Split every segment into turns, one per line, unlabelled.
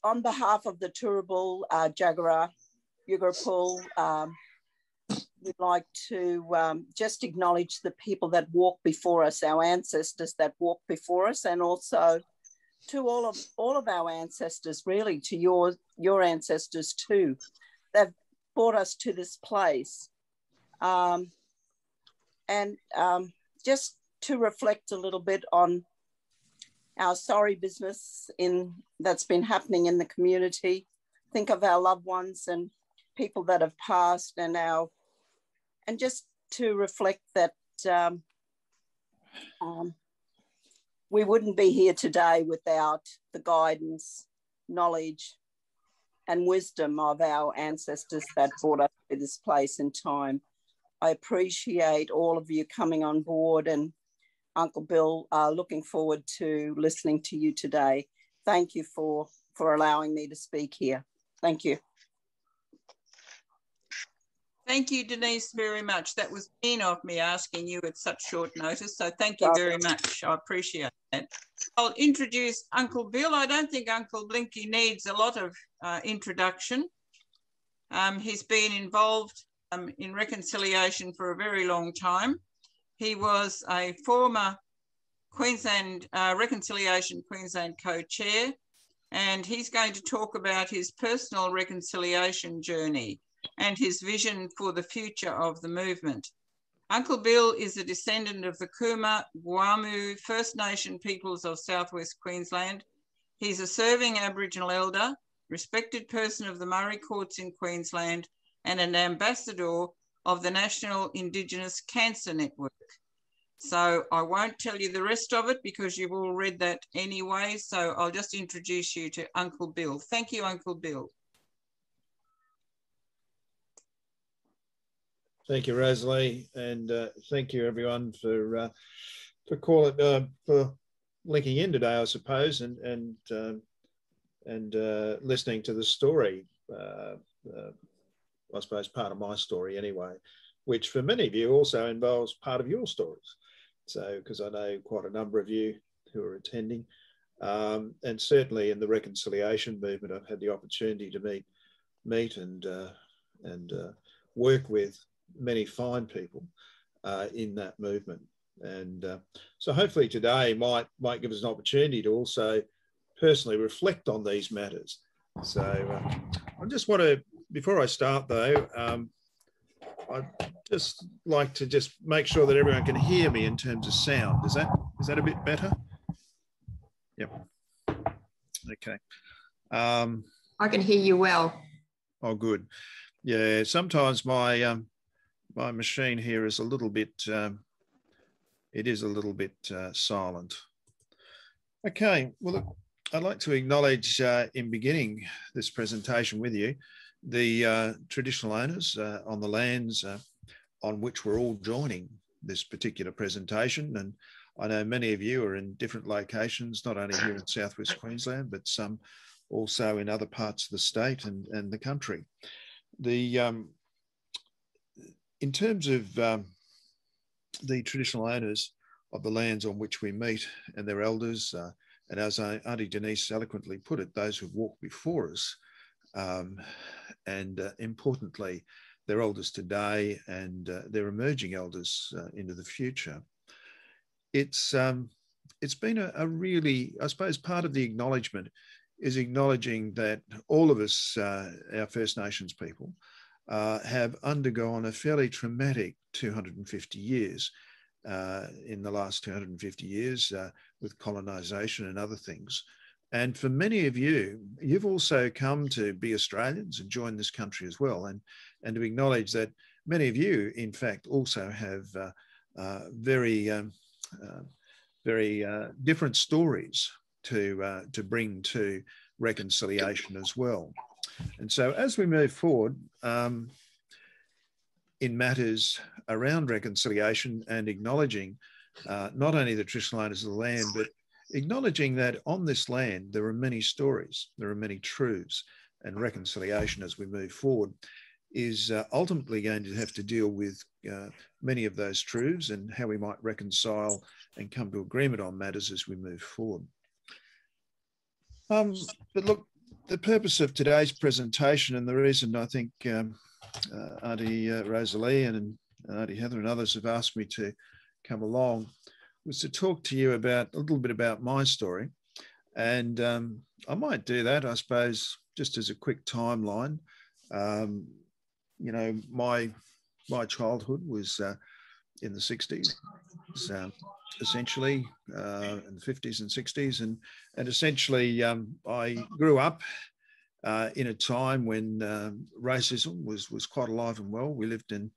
on behalf of the Turrbal, Jagera, Yugarapul, we'd like to just acknowledge the people that walked before us, our ancestors that walked before us, and also to all of our ancestors, really, to your ancestors too. They've brought us to this place. Just to reflect a little bit on our sorry business that's been happening in the community. Think of our loved ones and people that have passed, and just to reflect that we wouldn't be here today without the guidance, knowledge, and wisdom of our ancestors that brought us to this place in time. I appreciate all of you coming on board, and Uncle Bill, looking forward to listening to you today. Thank you for allowing me to speak here. Thank you.
Thank you, Denise, very much. That was mean of me asking you at such short notice, so thank you very much. I appreciate that. I'll introduce Uncle Bill. I don't think Uncle Blinky needs a lot of introduction. He's been involved in reconciliation for a very long time. He was a former Queensland Reconciliation Queensland co-chair, and he's going to talk about his personal reconciliation journey and his vision for the future of the movement. Uncle Bill is a descendant of the Kooma, Gwamu First Nation peoples of Southwest Queensland. He's a serving Aboriginal Elder, respected person of the Murri courts in Queensland, and an ambassador of the National Indigenous Cancer Network. So I won't tell you the rest of it because you've all read that anyway. So I'll just introduce you to Uncle Bill. Thank you, Uncle Bill.
Thank you, Rosalie, and thank you everyone for linking in today, I suppose, and listening to the story. I suppose part of my story anyway, which for many of you also involves part of your stories. So, because I know quite a number of you who are attending, and certainly in the reconciliation movement, I've had the opportunity to meet and work with many fine people in that movement. And so hopefully today might give us an opportunity to also personally reflect on these matters. So I just want to, before I start though, I'd just like to just make sure that everyone can hear me in terms of sound. Is that a bit better? Yep. Okay.
I can hear you well.
Oh, good. Yeah, sometimes my my machine here is a little bit, it is a little bit silent. Okay, well, look, I'd like to acknowledge in beginning this presentation with you, the traditional owners on the lands on which we're all joining this particular presentation. And I know many of you are in different locations, not only here in Southwest Queensland, but some also in other parts of the state and the country. In terms of the traditional owners of the lands on which we meet and their elders, and as Aunty Denise eloquently put it, those who've walked before us, and importantly, their elders today and their emerging elders into the future. It's been a really, I suppose, part of the acknowledgement is acknowledging that all of us, our First Nations people, have undergone a fairly traumatic 250 years in the last 250 years with colonisation and other things. And for many of you, you've also come to be Australians and join this country as well, and to acknowledge that many of you, in fact, also have very different stories to bring to reconciliation as well. And so as we move forward in matters around reconciliation and acknowledging not only the traditional owners of the land, but acknowledging that on this land, there are many stories, there are many truths, and reconciliation as we move forward is ultimately going to have to deal with many of those truths and how we might reconcile and come to agreement on matters as we move forward. But look, the purpose of today's presentation, and the reason I think Aunty Rosalie and Aunty Heather and others have asked me to come along, was to talk to you about a little bit about my story. And I might do that, I suppose, just as a quick timeline. You know, my childhood was in the 60s, essentially, in the 50s and 60s. And essentially, I grew up in a time when racism was quite alive and well. We lived in,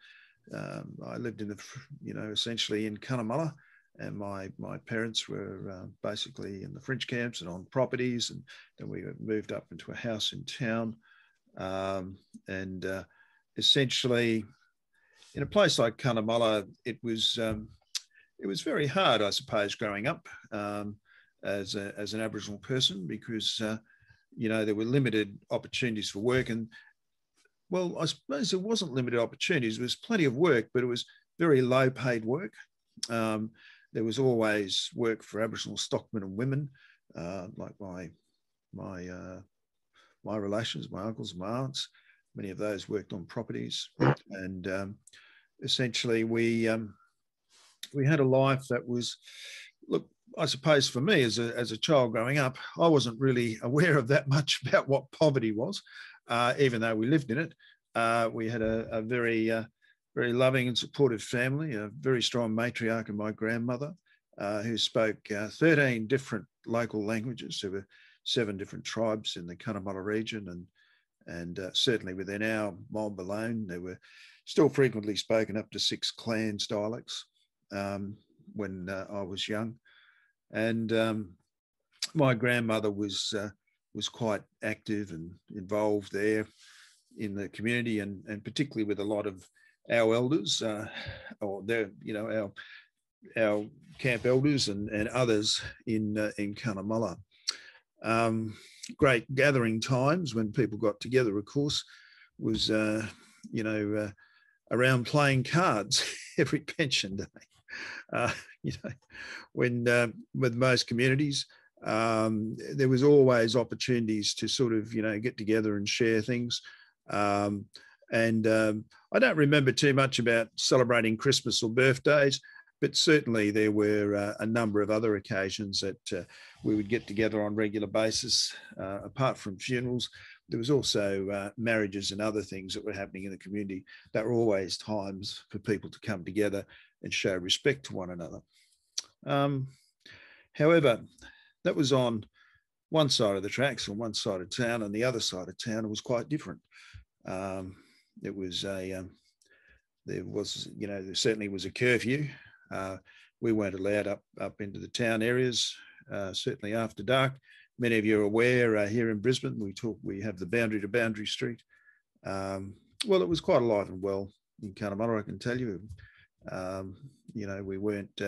I lived in the, you know, essentially in Cunnamulla, and my parents were basically in the French camps and on properties, and then we moved up into a house in town, and essentially in a place like Cunnamulla, it was very hard, I suppose, growing up as an Aboriginal person, because you know, there were limited opportunities for work. And well, I suppose there wasn't limited opportunities. There was plenty of work, but it was very low paid work. There was always work for Aboriginal stockmen and women, like my relations, my uncles and my aunts. Many of those worked on properties, and essentially we had a life that was, look, I suppose for me as a child growing up, I wasn't really aware of that much about what poverty was, even though we lived in it. We had a very loving and supportive family, a very strong matriarch in my grandmother, who spoke 13 different local languages. There were 7 different tribes in the Cunnamulla region, and certainly within our mob alone, there were still frequently spoken up to 6 clans dialects when I was young. And my grandmother was quite active and involved there in the community, and particularly with a lot of our elders, or their, you know, our camp elders and others in Cunnamulla. Great gathering times when people got together, of course, was you know, around playing cards every pension day. You know, when with most communities, there was always opportunities to sort of, you know, get together and share things. And I don't remember too much about celebrating Christmas or birthdays, but certainly there were a number of other occasions that we would get together on a regular basis. Apart from funerals, there was also marriages and other things that were happening in the community. That were always times for people to come together and show respect to one another. However, that was on one side of the tracks, on one side of town, and the other side of town, it was quite different. It was there was, you know, there certainly was a curfew. We weren't allowed up into the town areas, certainly after dark. Many of you are aware, here in Brisbane, we have the boundary to boundary street. Well, it was quite alive and well in Cunnamulla, I can tell you. You know, we weren't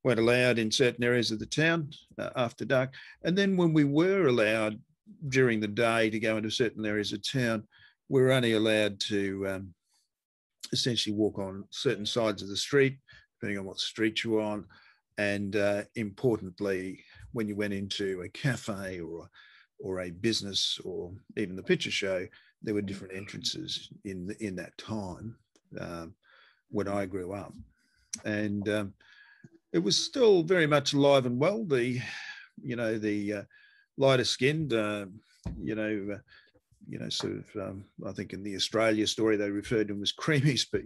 allowed in certain areas of the town after dark. And then when we were allowed during the day to go into certain areas of town, we were only allowed to essentially walk on certain sides of the street, depending on what street you were on. And importantly, when you went into a cafe or a business or even the picture show, there were different entrances in that time when I grew up. And it was still very much alive and well. The lighter skinned, sort of, I think in the Australia story, they referred to them as creamies, but,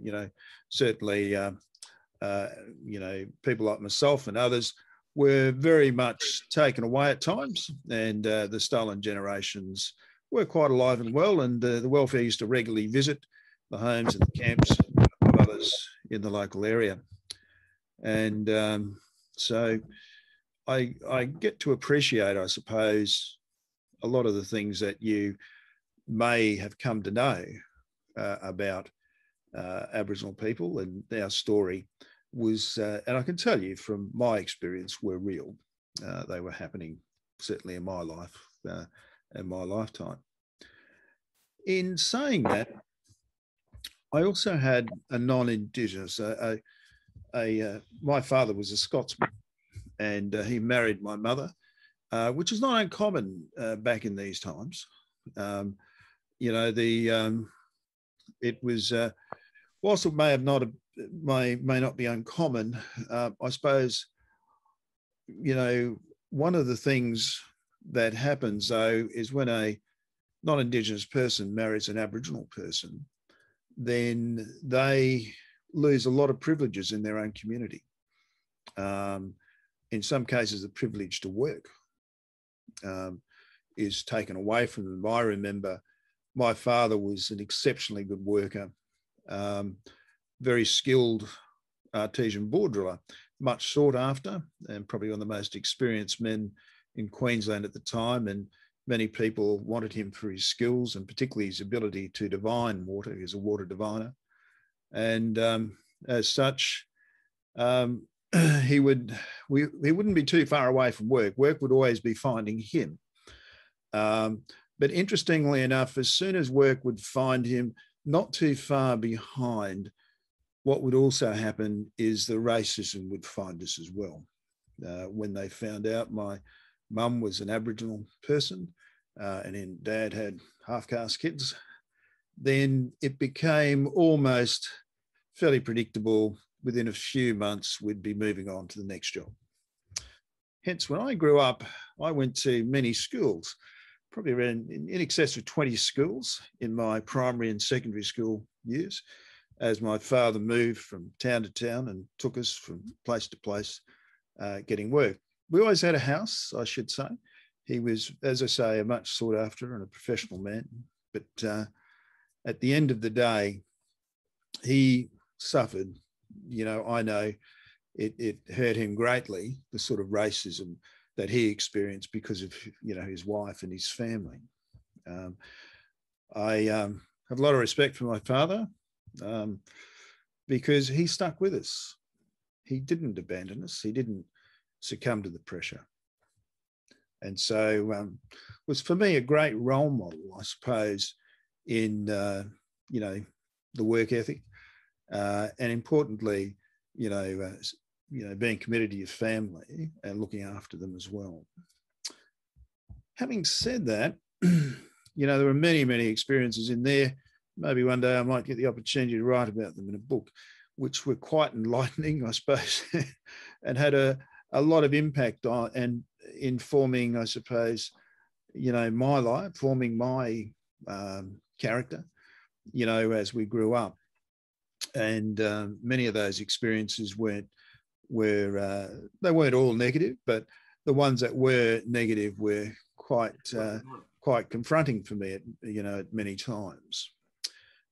certainly, people like myself and others were very much taken away at times, and the stolen generations were quite alive and well, and the welfare used to regularly visit the homes and the camps of others in the local area. And so I get to appreciate, I suppose, a lot of the things that you may have come to know about Aboriginal people, and our story was, and I can tell you from my experience, were real. They were happening certainly in my life and my lifetime. In saying that, I also had a non-Indigenous, my father was a Scotsman, and he married my mother, which is not uncommon back in these times. You know, it was, whilst it may not be uncommon, I suppose, you know, one of the things that happens though is when a non-Indigenous person marries an Aboriginal person, then they lose a lot of privileges in their own community. In some cases, the privilege to work is taken away from them. I remember my father was an exceptionally good worker, very skilled artesian board driller, much sought after, and probably one of the most experienced men in Queensland at the time. And many people wanted him for his skills and particularly his ability to divine water. He was a water diviner. And as such, he wouldn't be too far away from work. Work would always be finding him. But interestingly enough, as soon as work would find him not too far behind, what would also happen is the racism would find us as well. When they found out my mum was an Aboriginal person and then dad had half-caste kids, then it became almost fairly predictable. Within a few months, we'd be moving on to the next job. Hence, when I grew up, I went to many schools, probably around in excess of 20 schools in my primary and secondary school years, as my father moved from town to town and took us from place to place getting work. We always had a house, I should say. He was, as I say, a much sought after and a professional man. But at the end of the day, he suffered. You know, I know it hurt him greatly, the sort of racism that he experienced because of, you know, his wife and his family. I have a lot of respect for my father because he stuck with us. He didn't abandon us. He didn't succumb to the pressure. And so was for me a great role model, I suppose, in, you know, the work ethic. And importantly, you know, being committed to your family and looking after them as well. Having said that, you know, there were many, many experiences in there. Maybe one day I might get the opportunity to write about them in a book, which were quite enlightening, I suppose, and had a lot of impact on and informing, I suppose, you know, my life, forming my character, you know, as we grew up. And many of those experiences they weren't all negative, but the ones that were negative were quite confronting for me, you know, at many times.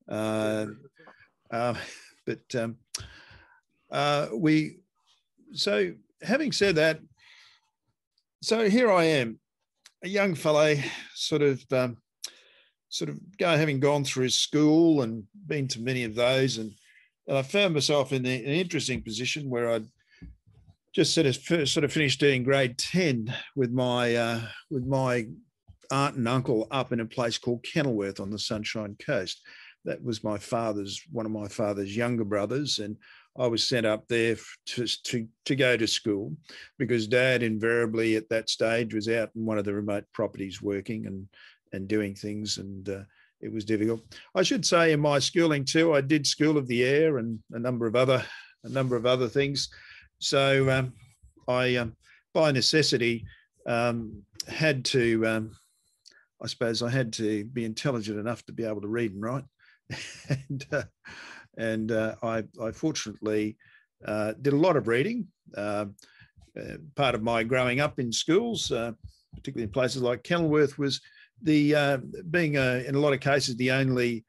So having said that, so here I am, a young fellow, having gone through school and been to many of those, and I found myself in an interesting position where I'd just sort of finished doing grade 10 with my aunt and uncle up in a place called Kenilworth on the Sunshine Coast. That was one of my father's younger brothers, and I was sent up there to go to school because Dad invariably at that stage was out in one of the remote properties working and doing things, and it was difficult. I should say in my schooling too, I did School of the Air and a number of other things. So I, by necessity, had to, I suppose I had to be intelligent enough to be able to read and write. and I fortunately did a lot of reading. Part of my growing up in schools, particularly in places like Kenilworth, was the being in a lot of cases the only,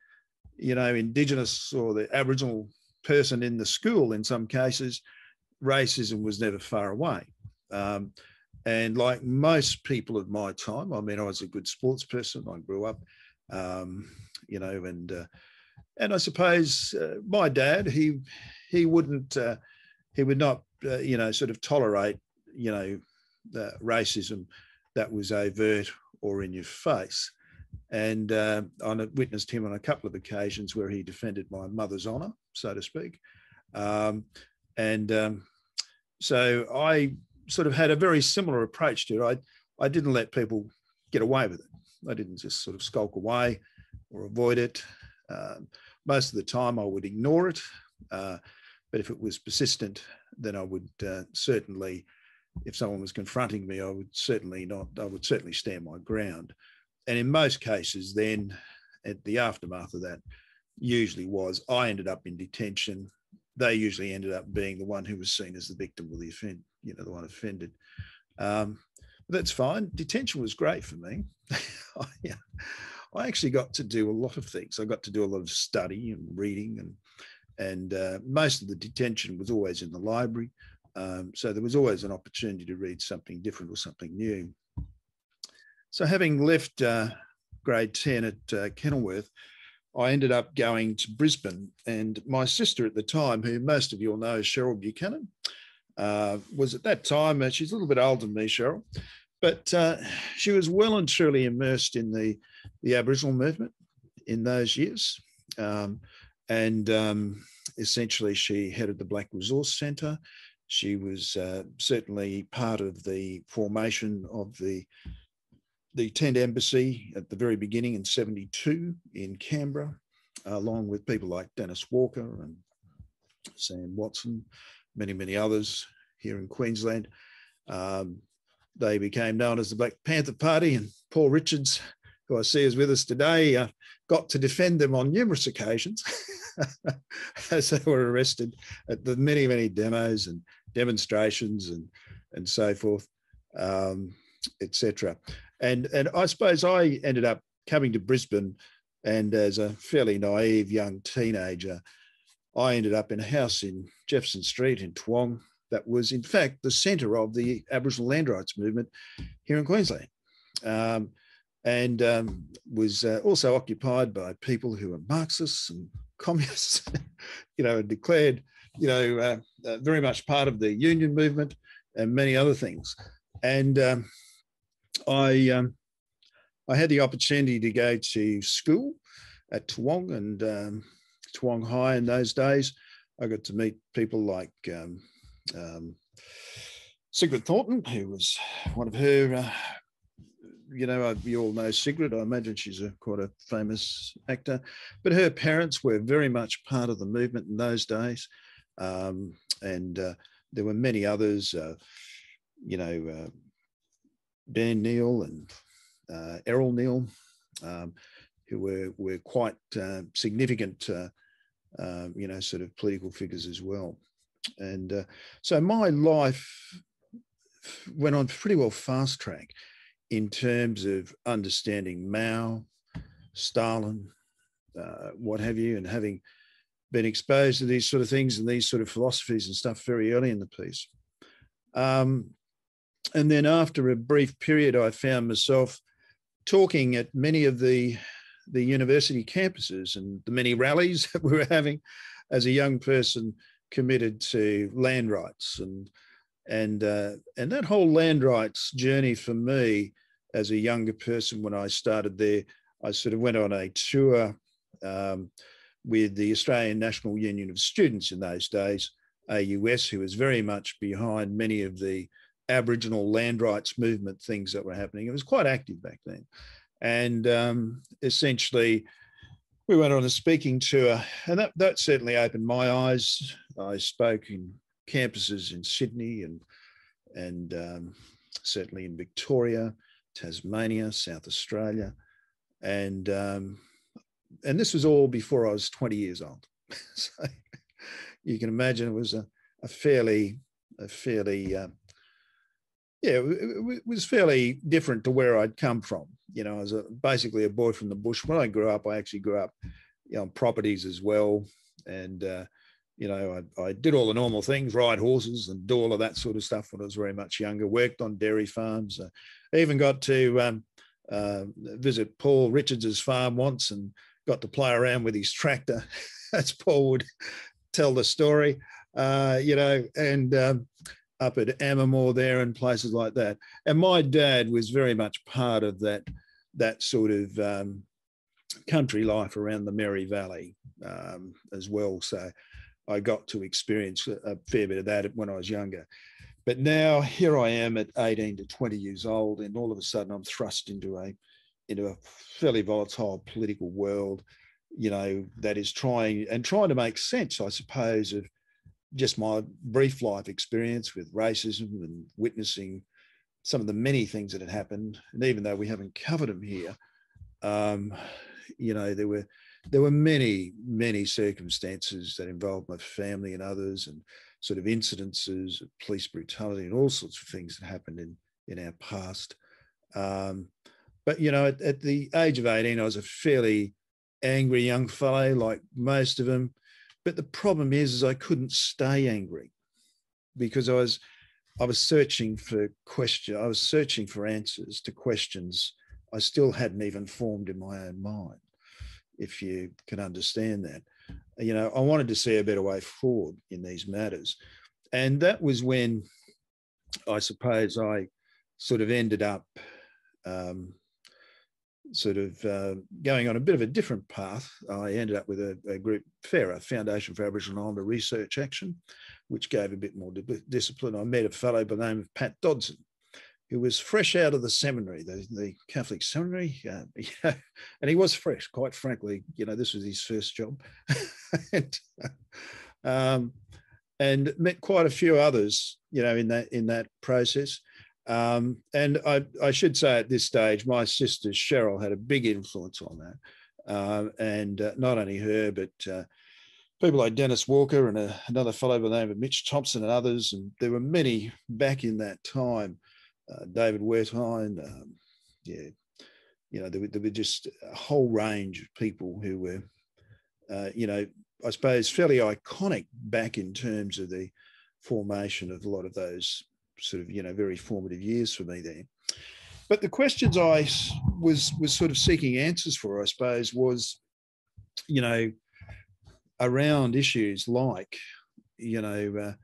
you know, Indigenous or the Aboriginal person in the school. In some cases, racism was never far away. And like most people of my time, I mean, I was a good sports person. I grew up, you know, and I suppose my dad, he would not, you know, sort of tolerate, you know, the racism that was overt or in your face. And I witnessed him on a couple of occasions where he defended my mother's honour, so to speak. So I sort of had a very similar approach to it. I didn't let people get away with it. I didn't just sort of skulk away or avoid it. Most of the time I would ignore it, but if it was persistent, then I would certainly, if someone was confronting me, I would certainly stand my ground. And in most cases then, at the aftermath of that, usually was I ended up in detention. They usually ended up being the one who was seen as the victim or the the one offended. That's fine. Detention was great for me. I actually got to do a lot of things. I got to do a lot of study and reading, and most of the detention was always in the library. So there was always an opportunity to read something different or something new. So having left grade 10 at Kenilworth, I ended up going to Brisbane, and my sister at the time, who most of you will know as Cheryl Buchanan, was at that time, she's a little bit older than me, Cheryl, but she was well and truly immersed in the Aboriginal movement in those years. Essentially she headed the Black Resource Centre. She was certainly part of the formation of the Tent Embassy at the very beginning in '72 in Canberra, along with people like Dennis Walker and Sam Watson, many, many others here in Queensland. They became known as the Black Panther Party, and Paul Richards, who I see is with us today, got to defend them on numerous occasions as they were arrested at the many, many demos and demonstrations and so forth, etc. And I suppose I ended up coming to Brisbane, and as a fairly naive young teenager, I ended up in a house in Jefferson Street in Toowong that was in fact the centre of the Aboriginal land rights movement here in Queensland, and was also occupied by people who were Marxists and communists, and declared, very much part of the union movement and many other things. And I had the opportunity to go to school at Toowong and Toowong High in those days. I got to meet people like Sigrid Thornton, who was one of her, you all know Sigrid. I imagine she's quite a famous actor, but her parents were very much part of the movement in those days. And there were many others, Dan Neal and Errol Neal, who were quite significant, sort of political figures as well. And so my life went on pretty well fast track in terms of understanding Mao, Stalin, what have you, and having been exposed to these sort of things and these sort of philosophies and stuff very early in the piece. And then after a brief period, I found myself talking at many of the university campuses and the many rallies that we were having as a young person committed to land rights. And that whole land rights journey for me as a younger person, when I started there, I sort of went on a tour with the Australian National Union of Students in those days, AUS, who was very much behind many of the Aboriginal land rights movement things that were happening. It was quite active back then. And essentially, we went on a speaking tour, and that certainly opened my eyes. I spoke in campuses in Sydney and certainly in Victoria, Tasmania, South Australia. And this was all before I was 20 years old. So you can imagine it was a fairly it was fairly different to where I'd come from. I was basically a boy from the bush. When I grew up, I actually grew up on properties as well. And, I did all the normal things, ride horses and do all of that sort of stuff when I was very much younger, worked on dairy farms. I even got to visit Paul Richards's farm once and got to play around with his tractor, as Paul would tell the story, and up at Ammermoor there and places like that. And my dad was very much part of that sort of country life around the Murri Valley as well. So I got to experience a fair bit of that when I was younger. But now here I am at 18 to 20 years old, and all of a sudden I'm thrust into into a fairly volatile political world, you know, that is trying to make sense, I suppose, of just my brief life experience with racism and witnessing some of the many things that had happened. And even though we haven't covered them here, you know, there were many circumstances that involved my family and others, and sort of incidences of police brutality and all sorts of things that happened in our past. But, you know, at the age of 18, I was a fairly angry young fellow, like most of them. But the problem is I couldn't stay angry, because I was searching for I was searching for answers to questions I still hadn't even formed in my own mind, if you can understand that. You know, I wanted to see a better way forward in these matters. And that was when I suppose I sort of ended up going on a bit of a different path. I ended up with a group, FARA, Foundation for Aboriginal Elder Research Action, which gave a bit more discipline. I met a fellow by the name of Pat Dodson, who was fresh out of the seminary, the Catholic seminary, and he was fresh, quite frankly. You know, this was his first job. And met quite a few others, you know, in that process. And I should say at this stage, my sister Cheryl had a big influence on that. And not only her, but people like Dennis Walker and another fellow by the name of Mitch Thompson and others. And there were many back in that time. David Wertheim, you know, there were just a whole range of people who were, you know, I suppose fairly iconic back in terms of the formation of a lot of those sort of, you know, very formative years for me there. But the questions I was sort of seeking answers for, I suppose, was, you know, around issues like, you know,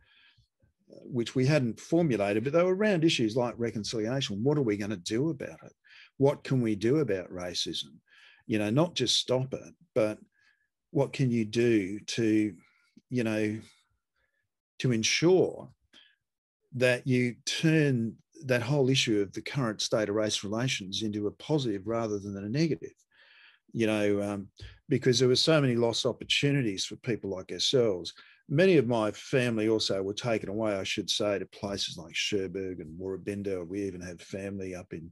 which we hadn't formulated, but they were around issues like reconciliation. What are we going to do about it? What can we do about racism? You know, not just stop it, but what can you do to, you know, to ensure that you turn that whole issue of the current state of race relations into a positive rather than a negative, you know, because there were so many lost opportunities for people like ourselves. Many of my family also were taken away, I should say, to places like Cherbourg and Warrabenda. We even had family up in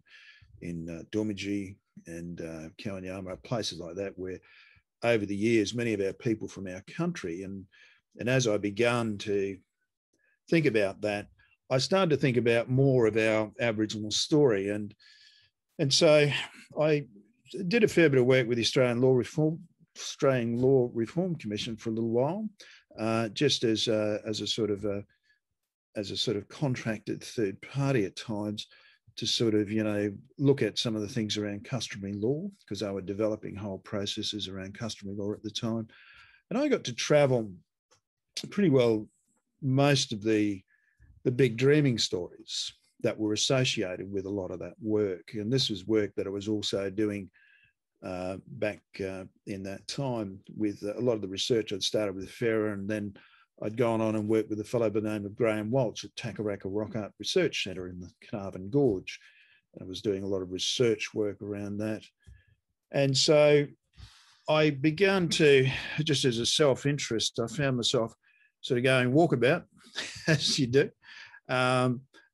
Dormiji and Kowanyama, places like that, where over the years, many of our people from our country, and as I began to think about that, I started to think about more of our Aboriginal story. And so I did a fair bit of work with the Australian Law Reform Commission for a little while, just as a sort of contracted third party at times, to sort of, you know, look at some of the things around customary law, because they were developing whole processes around customary law at the time. And I got to travel pretty well most of the big dreaming stories that were associated with a lot of that work. And this was work that I was also doing back in that time with a lot of the research I'd started with FARA, and then I'd gone on and worked with a fellow by the name of Graham Walsh at Takaraka Rock Art Research Centre in the Carnarvon Gorge. And I was doing a lot of research work around that. And so I began to, just as a self-interest, I found myself sort of going walkabout, as you do,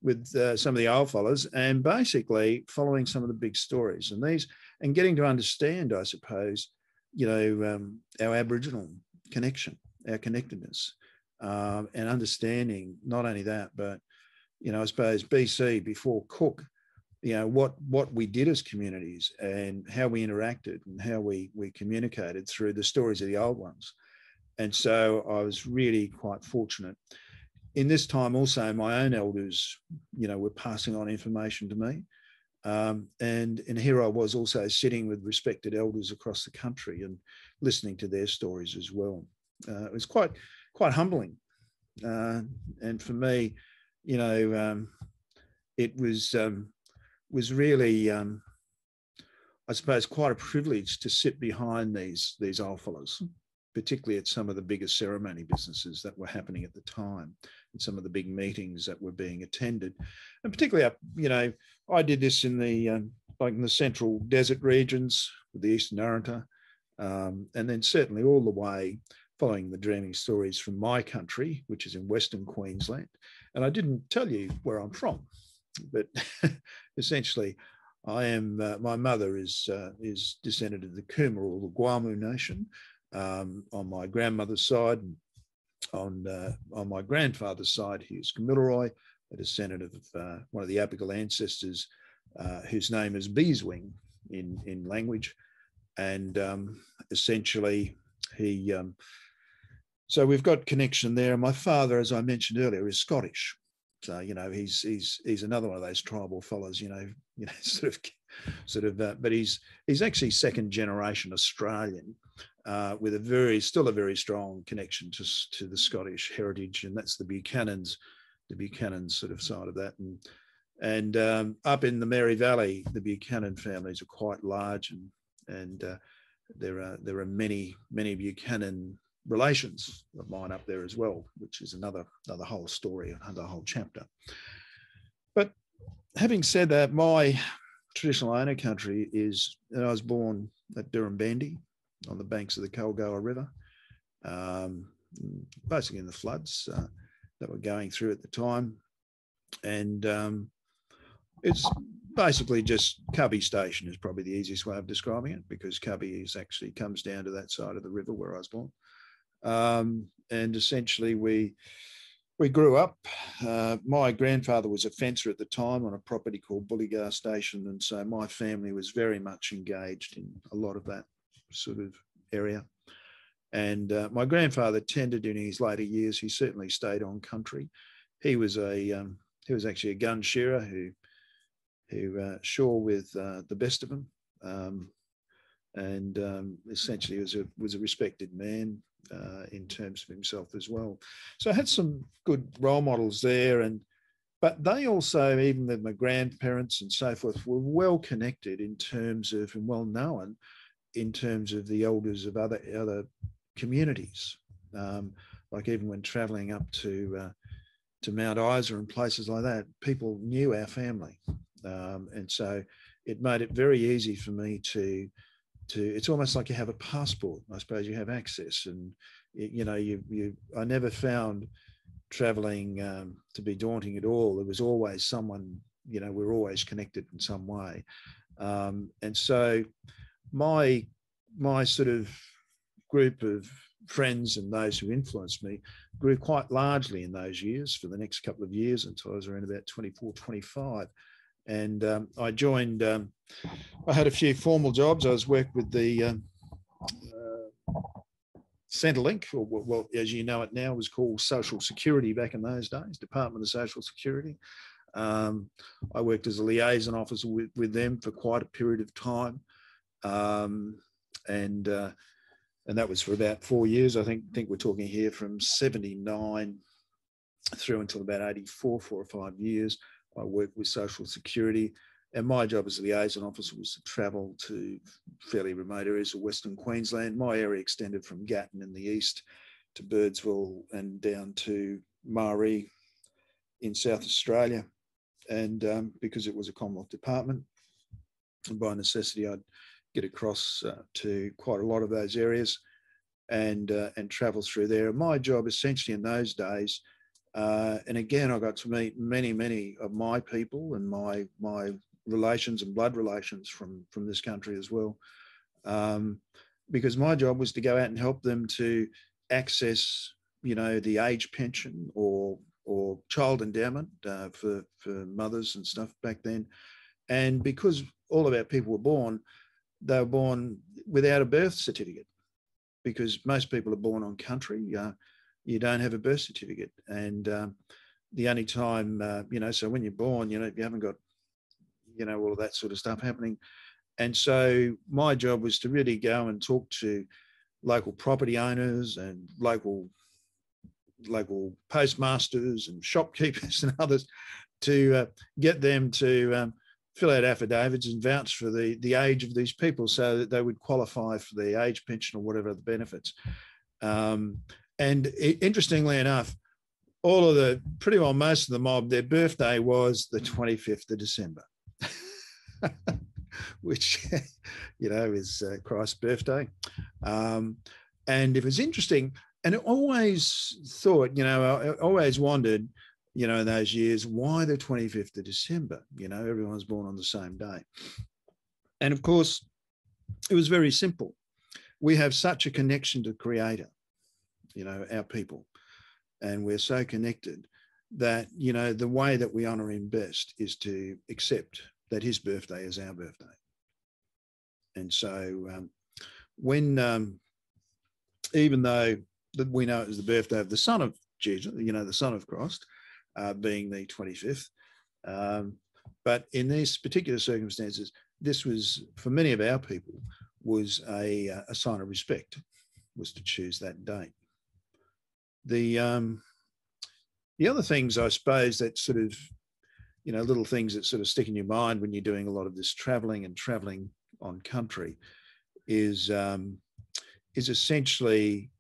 with some of the old fellas, and basically following some of the big stories and getting to understand, I suppose, you know, our Aboriginal connection, our connectedness, and understanding not only that, but, you know, I suppose BC before Cook, you know, what we did as communities and how we interacted and how we communicated through the stories of the old ones. And so I was really quite fortunate. In this time also, my own elders, you know, were passing on information to me. And here I was also sitting with respected elders across the country and listening to their stories as well. It was quite humbling. And for me, you know, it was really, I suppose, quite a privilege to sit behind these old fellas, particularly at some of the biggest ceremony businesses that were happening at the time, and some of the big meetings that were being attended. And particularly, you know, I did this in the like in the central desert regions with the Eastern Arunta, and then certainly all the way following the dreaming stories from my country, which is in Western Queensland. And I didn't tell you where I'm from, but essentially I am, my mother is descended of the Kooma or the Gwamu nation on my grandmother's side. On my grandfather's side, he is Kamilaroi, a descendant of one of the Aboriginal ancestors whose name is Beeswing in language. And essentially he, so we've got connection there. And my father, as I mentioned earlier, is Scottish. So, you know, he's another one of those tribal fellows, you know, sort of, but he's actually second generation Australian with still a very strong connection to the Scottish heritage, and that's the Buchanan sort of side of that. And up in the Murri Valley, the Buchanan families are quite large, and there are many Buchanan relations of mine up there as well, which is another whole story, another whole chapter. But having said that, my traditional owner country is, I was born at Durrumbandi on the banks of the Kowata River, basically in the floods that were going through at the time. And it's basically just Cubby Station is probably the easiest way of describing it, because Cubby actually comes down to that side of the river where I was born. And essentially we grew up. My grandfather was a fencer at the time on a property called Bullygar Station, and so my family was very much engaged in a lot of that sort of area. And my grandfather tended in his later years, he certainly stayed on country. He was actually a gun shearer who shore with the best of them, and essentially was a respected man in terms of himself as well. So I had some good role models there, but they also, even with my grandparents and so forth, were well connected in terms of, and well known in terms of the elders of other communities. Like even when travelling up to Mount Isa and places like that, people knew our family, and so it made it very easy for me to. It's almost like you have a passport. I suppose you have access, and you know, I never found travelling to be daunting at all. There was always someone, you know, we're always connected in some way, and so my sort of group of friends and those who influenced me grew quite largely in those years for the next couple of years until I was around about 24, 25. And I joined, I had a few formal jobs. I was worked with the Centrelink, or well, as you know it now, was called Social Security back in those days, Department of Social Security. I worked as a liaison officer with them for quite a period of time. And that was for about 4 years. I think we're talking here from 79 through until about 84, 4 or 5 years. I worked with Social Security, and my job as a liaison officer was to travel to fairly remote areas of Western Queensland. My area extended from Gatton in the east to Birdsville and down to Murri in South Australia. And because it was a Commonwealth department, and by necessity, I'd get across to quite a lot of those areas and travel through there. And my job essentially in those days, and again, I got to meet many of my people and my relations and blood relations from this country as well, because my job was to go out and help them to access, you know, the age pension or child endowment for mothers and stuff back then. And because all of our people they were born without a birth certificate, because most people are born on country. You don't have a birth certificate. And the only time, you know, so when you're born, you know, you haven't got, you know, all of that sort of stuff happening. And so my job was to really go and talk to local property owners and local postmasters and shopkeepers and others to get them to fill out affidavits and vouch for the age of these people so that they would qualify for the age pension or whatever the benefits. And interestingly enough, pretty well most of the mob, their birthday was the 25th of December. which, is Christ's birthday. And it was interesting. And I always thought, I always wondered, in those years, why the 25th of December? Everyone's born on the same day. And of course, it was very simple. We have such a connection to the Creator, our people, and we're so connected that, the way that we honour him best is to accept that his birthday is our birthday. And so when, even though that we know it was the birthday of the Son of Jesus, the Son of Christ, being the 25th, but in these particular circumstances, this was, for many of our people, was a sign of respect, was to choose that date. The other things, I suppose, that sort of, little things that sort of stick in your mind when you're doing a lot of this travelling on country is essentially,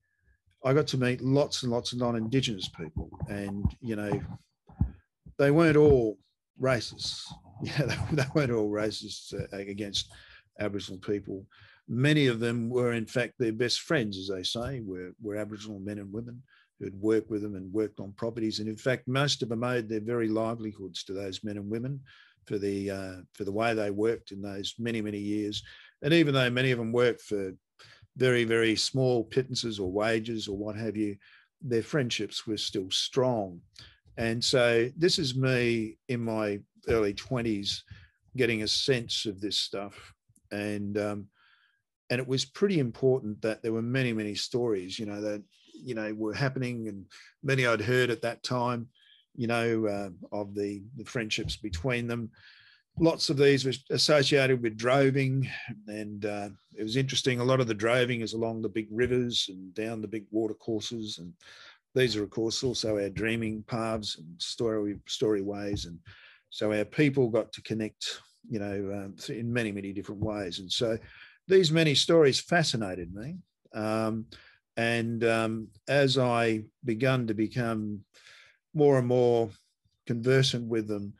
I got to meet lots and lots of non-Indigenous people, and, they weren't all racists. They weren't all racists against Aboriginal people. Many of them were, in fact, their best friends, as they say, were Aboriginal men and women who had worked with them and worked on properties. And in fact, most of them owed their very livelihoods to those men and women for the way they worked in those many, many years. And even though many of them worked for very, very small pittances or wages or what have you, their friendships were still strong. And so this is me in my early 20s getting a sense of this stuff. And it was pretty important that there were many, many stories, that, were happening, and many I'd heard at that time, of the friendships between them. Lots of these were associated with droving, and it was interesting. A lot of the droving is along the big rivers and down the big water courses, and these are, of course, also our dreaming paths and storyways. And so our people got to connect, in many, many different ways. And so these many stories fascinated me. As I began to become more and more conversant with them,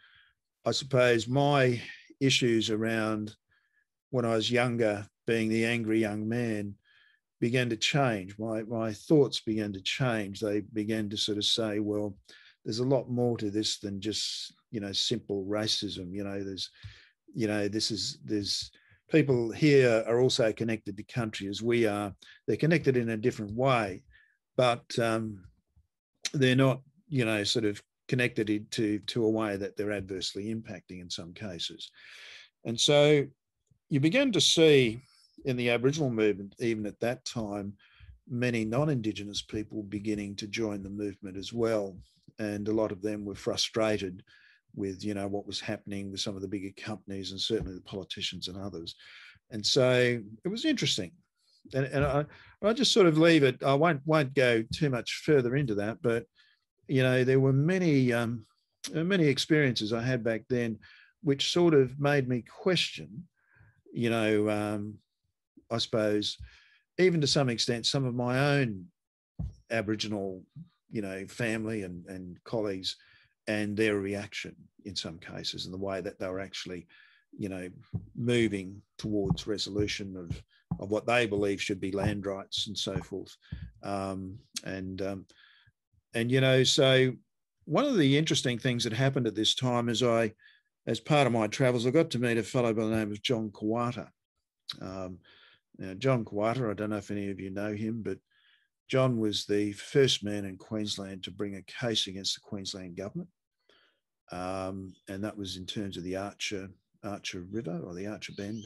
I suppose my issues around when I was younger, being the angry young man, began to change. My thoughts began to change. They began to sort of say, well, there's a lot more to this than just, simple racism. There's people here are also connected to country as we are. They're connected in a different way, but they're not, sort of connected to a way that they're adversely impacting in some cases. And so you begin to see in the Aboriginal movement, even at that time, many non-Indigenous people beginning to join the movement as well. And a lot of them were frustrated with, what was happening with some of the bigger companies and certainly the politicians and others. And so it was interesting. And I just sort of leave it. I won't go too much further into that, but, there were many experiences I had back then which sort of made me question, I suppose, even to some extent, some of my own Aboriginal, family and colleagues and their reaction in some cases, and the way that they were actually, moving towards resolution of what they believe should be land rights and so forth. So one of the interesting things that happened at this time is as part of my travels, I got to meet a fellow by the name of John Kowata. Now, John Kowata, I don't know if any of you know him, but John was the first man in Queensland to bring a case against the Queensland government. And that was in terms of the Archer River, or the Archer Bend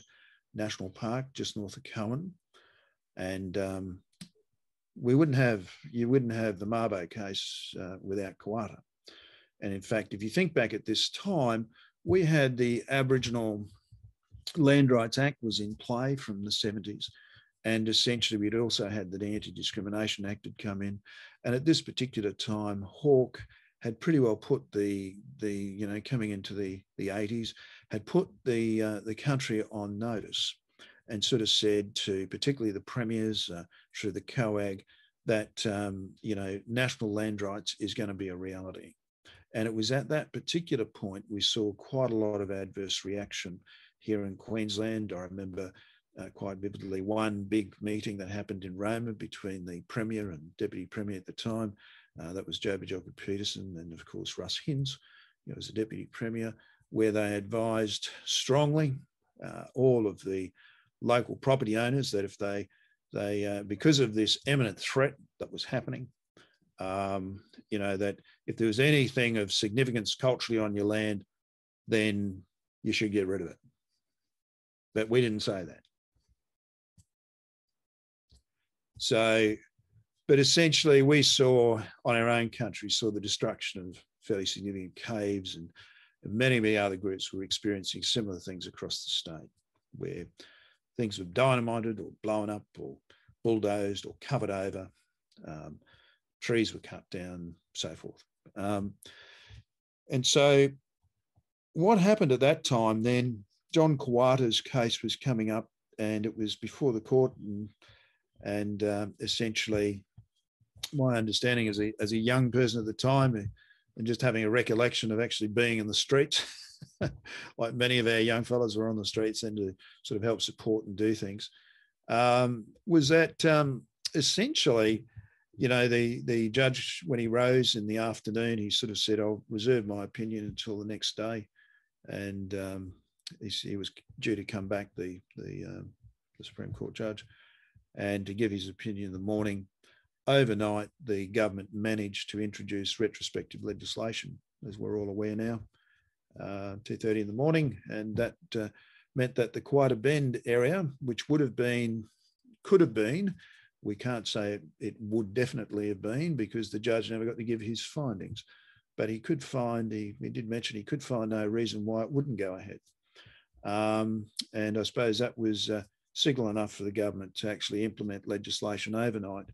National Park, just north of Cowan. And you wouldn't have the Mabo case without Kowata. And in fact, if you think back at this time, we had the Aboriginal Land Rights Act was in play from the 70s. And essentially, we'd also had the Anti-Discrimination Act had come in. And at this particular time, Hawke had pretty well put the coming into the 80s, had put the country on notice and sort of said to particularly the premiers through the COAG that, national land rights is going to be a reality. And it was at that particular point we saw quite a lot of adverse reaction here in Queensland. I remember quite vividly one big meeting that happened in Roma between the Premier and Deputy Premier at the time. That was Joe Bajocka-Peterson and, of course, Russ Hinds, who was the Deputy Premier, where they advised strongly all of the local property owners that if they because of this imminent threat that was happening, that if there was anything of significance culturally on your land, then you should get rid of it. But we didn't say that. So, but essentially we saw on our own country, saw the destruction of fairly significant caves, and many, many other groups were experiencing similar things across the state, where things were dynamited or blown up or bulldozed or covered over, trees were cut down, so forth. And so what happened at that time then, John Kowata's case was coming up, and it was before the court, and essentially my understanding as a young person at the time, and just having a recollection of actually being in the streets, like many of our young fellows were on the streets and to sort of help support and do things, was that essentially, the judge, when he rose in the afternoon, he sort of said, I'll reserve my opinion until the next day. And he was due to come back, the Supreme Court judge, and to give his opinion in the morning. Overnight, the government managed to introduce retrospective legislation, as we're all aware now, 2:30 in the morning, and that meant that the Kowata Bend area, which could have been, we can't say it would definitely have been, because the judge never got to give his findings, but he could find, he did mention he could find no reason why it wouldn't go ahead. And I suppose that was signal enough for the government to actually implement legislation overnight,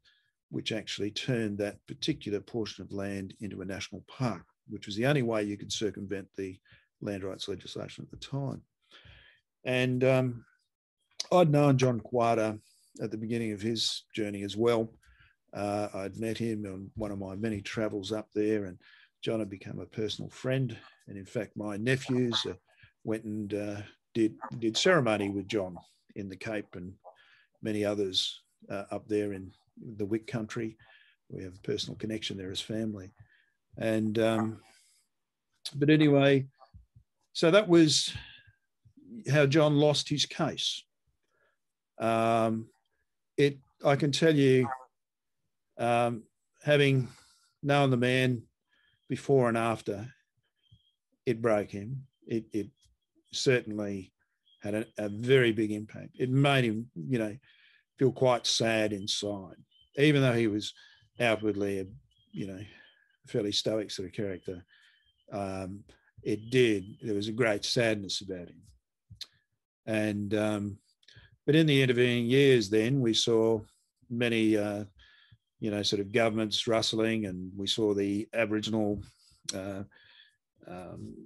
which actually turned that particular portion of land into a national park, which was the only way you could circumvent the land rights legislation at the time. And I'd known John Kowata at the beginning of his journey as well. I'd met him on one of my many travels up there, and John had become a personal friend. And in fact, my nephews went and did ceremony with John in the Cape, and many others up there in the Wick country. We have a personal connection there as family. And but anyway, so that was how John lost his case. I can tell you, having known the man before and after, it broke him. It certainly had a very big impact. It made him, feel quite sad inside, even though he was outwardly a, fairly stoic sort of character. There was a great sadness about him. And, but in the intervening years then, we saw many, sort of governments rustling, and we saw the Aboriginal,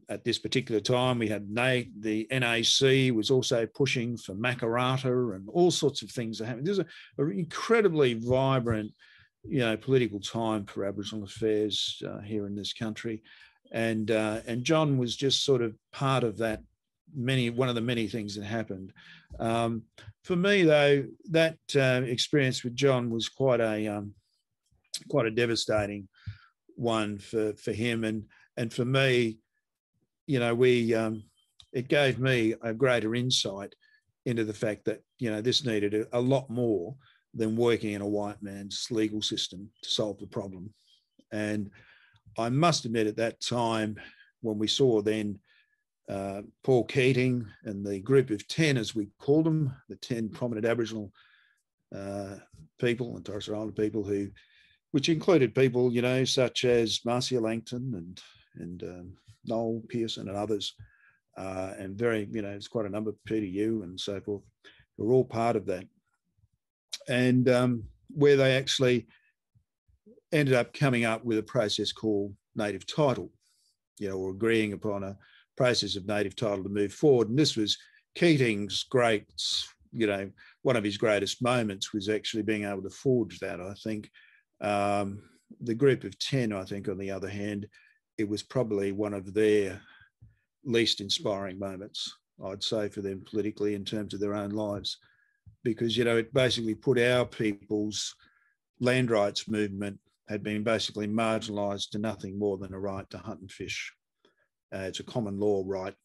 at this particular time, we had the NAC was also pushing for Makarrata, and all sorts of things are happening. There's an incredibly vibrant, political time for Aboriginal affairs here in this country. And John was just sort of part of that, one of the many things that happened. For me, though, that experience with John was quite a devastating one for him, and for me, it gave me a greater insight into the fact that this needed a lot more than working in a white man's legal system to solve the problem. And I must admit, at that time, when we saw then Paul Keating and the group of 10, as we called them, the 10 prominent Aboriginal people and Torres Strait Islander people, which included people, such as Marcia Langton and Noel Pearson and others, and it's quite a number, Peter Yu and so forth, who were all part of that. And where they actually ended up coming up with a process called native title, or agreeing upon a process of native title to move forward. And this was Keating's great, one of his greatest moments was actually being able to forge that, I think. The group of 10, I think, on the other hand, it was probably one of their least inspiring moments, I'd say, for them politically in terms of their own lives, because, it basically put our people's land rights movement had been basically marginalised to nothing more than a right to hunt and fish. It's a common law right,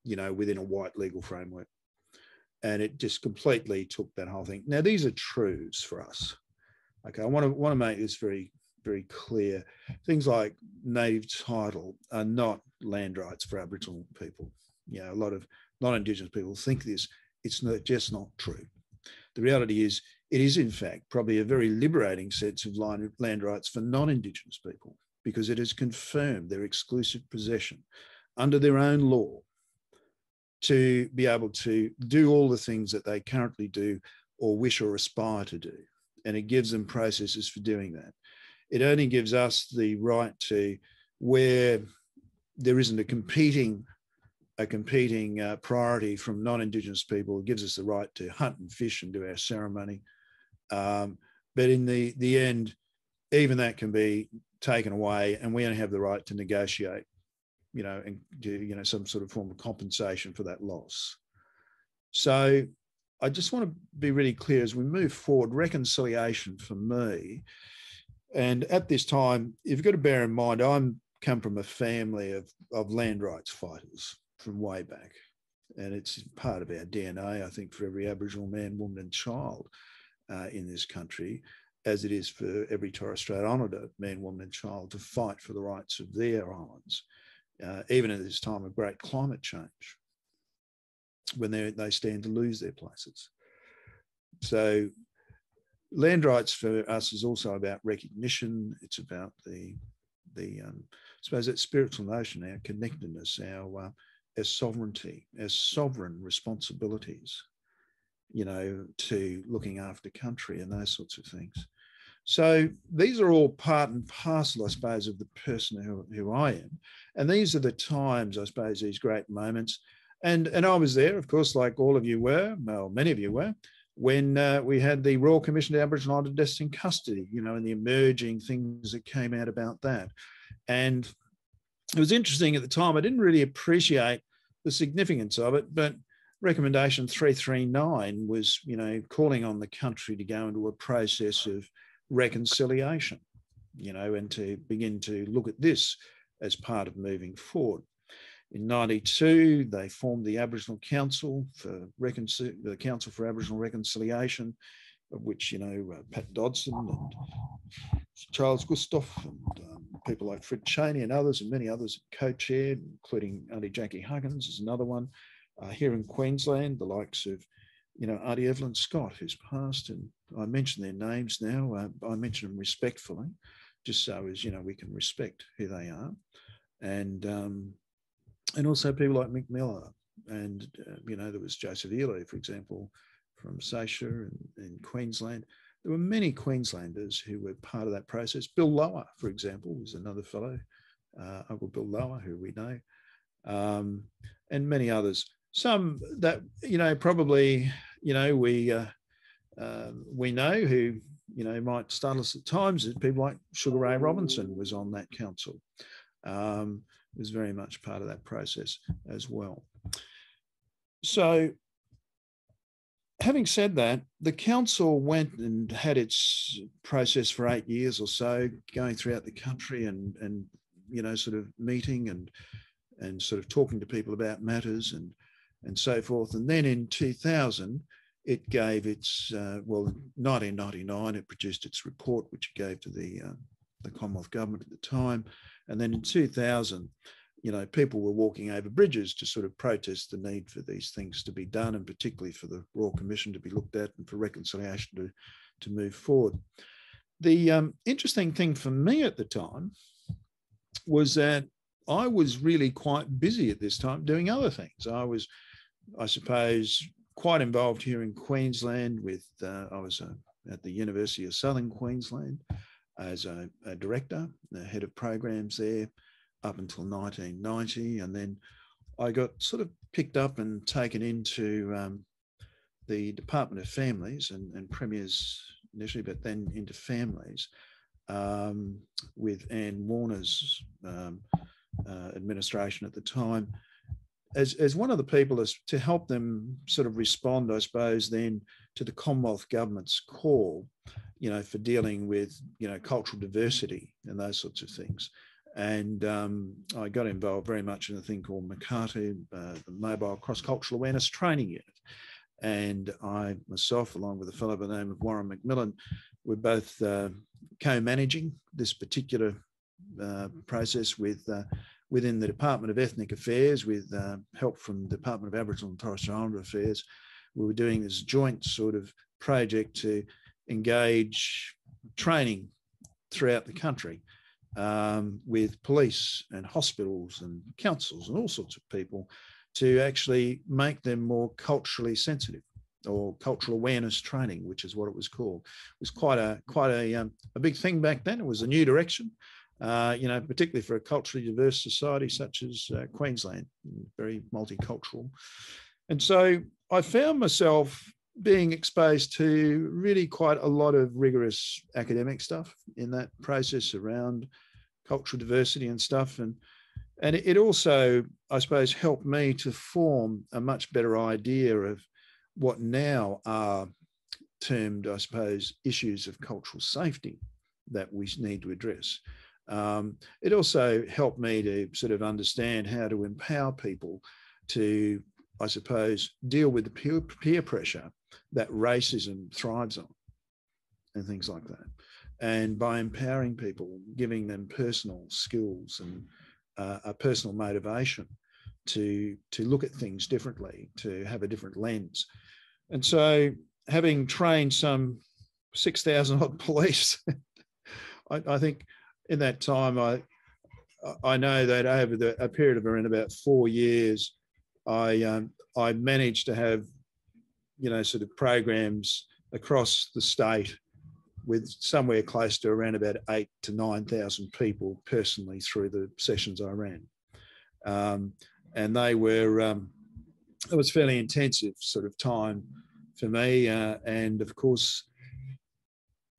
within a white legal framework. And it just completely took that whole thing. Now, these are truths for us. Okay, I want to make this very, very clear. Things like native title are not land rights for Aboriginal people. A lot of non-Indigenous people think this. It's just not true. The reality is, it is in fact probably a very liberating sense of land rights for non-Indigenous people, because it has confirmed their exclusive possession under their own law to be able to do all the things that they currently do or wish or aspire to do. And it gives them processes for doing that. It only gives us the right to, where there isn't a competing priority from non-Indigenous people, it gives us the right to hunt and fish and do our ceremony. But in the end, even that can be taken away, and we only have the right to negotiate, and do, some sort of form of compensation for that loss. So I just want to be really clear as we move forward, reconciliation for me, and at this time, you've got to bear in mind, I'm come from a family of land rights fighters from way back. And it's part of our DNA, I think, for every Aboriginal man, woman and child in this country, as it is for every Torres Strait Islander man, woman and child to fight for the rights of their islands, even at this time of great climate change, when they stand to lose their places. So land rights for us is also about recognition. It's about I suppose that spiritual notion, our connectedness, our sovereignty, as sovereign responsibilities, to looking after country and those sorts of things. So these are all part and parcel, I suppose, of the person who I am. And these are the times, I suppose, these great moments. And I was there, of course, like all of you were, well, many of you were, when we had the Royal Commission to Aboriginal Elder Deaths in Custody, and the emerging things that came out about that. And it was interesting at the time. I didn't really appreciate the significance of it, but recommendation 339 was, calling on the country to go into a process of reconciliation, and to begin to look at this as part of moving forward. In 92, they formed the Aboriginal Council for the Council for Aboriginal Reconciliation, of which, Pat Dodson and Charles Gustav and people like Fred Cheney and others, and many others co-chaired, including Aunty Jackie Huggins is another one. Here in Queensland, the likes of, Aunty Evelyn Scott, who's passed, and I mention their names now. I mention them respectfully, just so as, we can respect who they are. And also people like Mick Miller, and, there was Joseph Ely, for example, from Seychelles in Queensland. There were many Queenslanders who were part of that process. Bill Lower, for example, was another fellow, Uncle Bill Lower, who we know, and many others. Some that, probably, we know who, might startle us at times. People like Sugar Ray Robinson was on that council, was very much part of that process as well. So, having said that, the council went and had its process for 8 years or so, going throughout the country and sort of meeting and sort of talking to people about matters and so forth. And then in 2000, it gave its, 1999, it produced its report, which it gave to the Commonwealth Government at the time. And then in 2000, people were walking over bridges to sort of protest the need for these things to be done, and particularly for the Royal Commission to be looked at and for reconciliation to move forward. The interesting thing for me at the time was that I was really quite busy at this time doing other things. I was, I suppose, quite involved here in Queensland with, I was at the University of Southern Queensland as a director, the head of programs there up until 1990. And then I got sort of picked up and taken into the Department of Families and Premiers initially, but then into Families with Anne Warner's administration at the time. as one of the people, is to help them sort of respond, I suppose, then to the Commonwealth Government's call, you know, for dealing with, you know, cultural diversity and those sorts of things. And I got involved very much in a thing called MCATU, the Mobile Cross-Cultural Awareness Training Unit. And I myself, along with a fellow by the name of Warren McMillan, were both co-managing this particular process within the Department of Ethnic Affairs, with help from the Department of Aboriginal and Torres Strait Islander Affairs. We were doing this joint sort of project to engage training throughout the country with police and hospitals and councils and all sorts of people, to actually make them more culturally sensitive, or cultural awareness training, which is what it was called. It was quite a big thing back then. It was a new direction, you know, particularly for a culturally diverse society such as Queensland, very multicultural. And so I found myself being exposed to really quite a lot of rigorous academic stuff in that process around cultural diversity and stuff. And it also, I suppose, helped me to form a much better idea of what now are termed, I suppose, issues of cultural safety that we need to address. It also helped me to sort of understand how to empower people to, I suppose, deal with the peer pressure that racism thrives on and things like that. And by empowering people, giving them personal skills and a personal motivation to look at things differently, to have a different lens. And so, having trained some 6,000 odd police, I think in that time, I know that over a period of around about 4 years, I managed to have, you know, sort of programs across the state with somewhere close to around about 8,000 to 9,000 people personally through the sessions I ran. And they were, it was fairly intensive sort of time for me. And of course,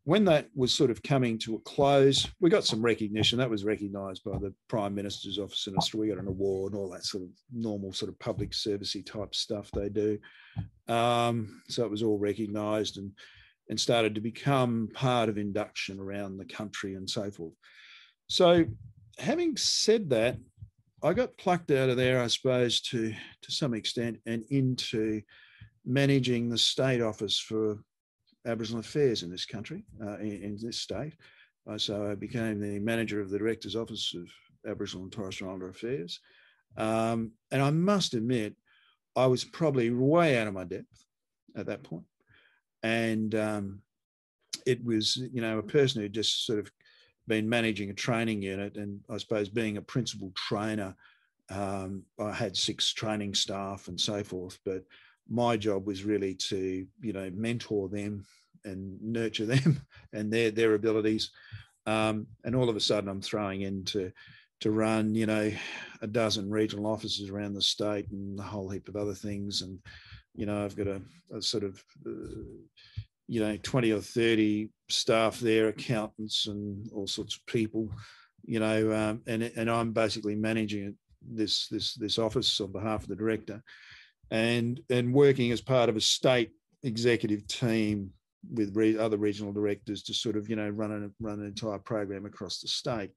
when that was sort of coming to a close, we got some recognition. That was recognised by the Prime Minister's office in Australia. We got an award, all that sort of normal sort of public servicey type stuff they do. So it was all recognised and started to become part of induction around the country and so forth. So having said that, I got plucked out of there, I suppose, to some extent, and into managing the state office for Aboriginal affairs in this country, in this state. So I became the manager of the Director's Office of Aboriginal and Torres Strait Islander Affairs. And I must admit, I was probably way out of my depth at that point. And it was, you know, a person who just sort of been managing a training unit, and I suppose being a principal trainer, I had 6 training staff and so forth, but my job was really to, you know, mentor them and nurture them and their abilities. And all of a sudden I'm throwing in to run, you know, a dozen regional offices around the state and a whole heap of other things. And, you know, I've got a sort of, you know, 20 or 30 staff there, accountants and all sorts of people, you know, and I'm basically managing this office on behalf of the director, and working as part of a state executive team with other regional directors to sort of, you know, run an entire program across the state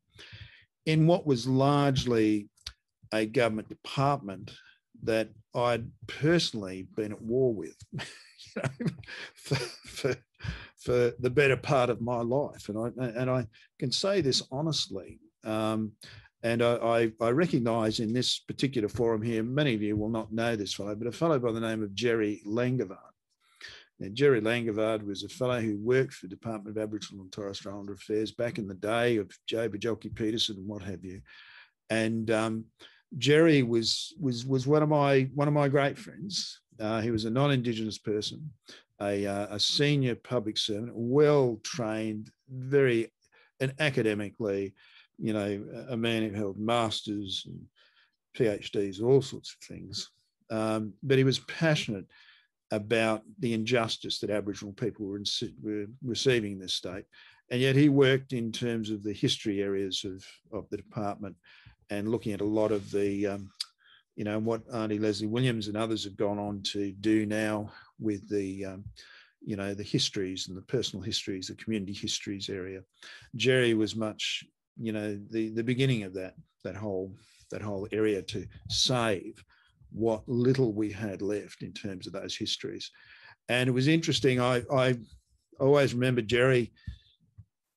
in what was largely a government department that I'd personally been at war with, you know, for the better part of my life. And I can say this honestly. And I recognise in this particular forum here, many of you will not know this fellow, but a fellow by the name of Jerry Langevard. Now, Jerry Langevard was a fellow who worked for the Department of Aboriginal and Torres Strait Islander Affairs back in the day of Joe Bajelki-Peterson and what have you. And Jerry was one of my great friends. He was a non-Indigenous person, a senior public servant, well trained, and academically, you know, a man who held masters and PhDs, all sorts of things. But he was passionate about the injustice that Aboriginal people were receiving in this state. And yet he worked in terms of the history areas of the department and looking at a lot of the you know, what Aunty Leslie Williams and others have gone on to do now with the, you know, the histories and the personal histories, the community histories area. Jerry was much, you know, the beginning of that whole area to save what little we had left in terms of those histories. And it was interesting. I always remember Jerry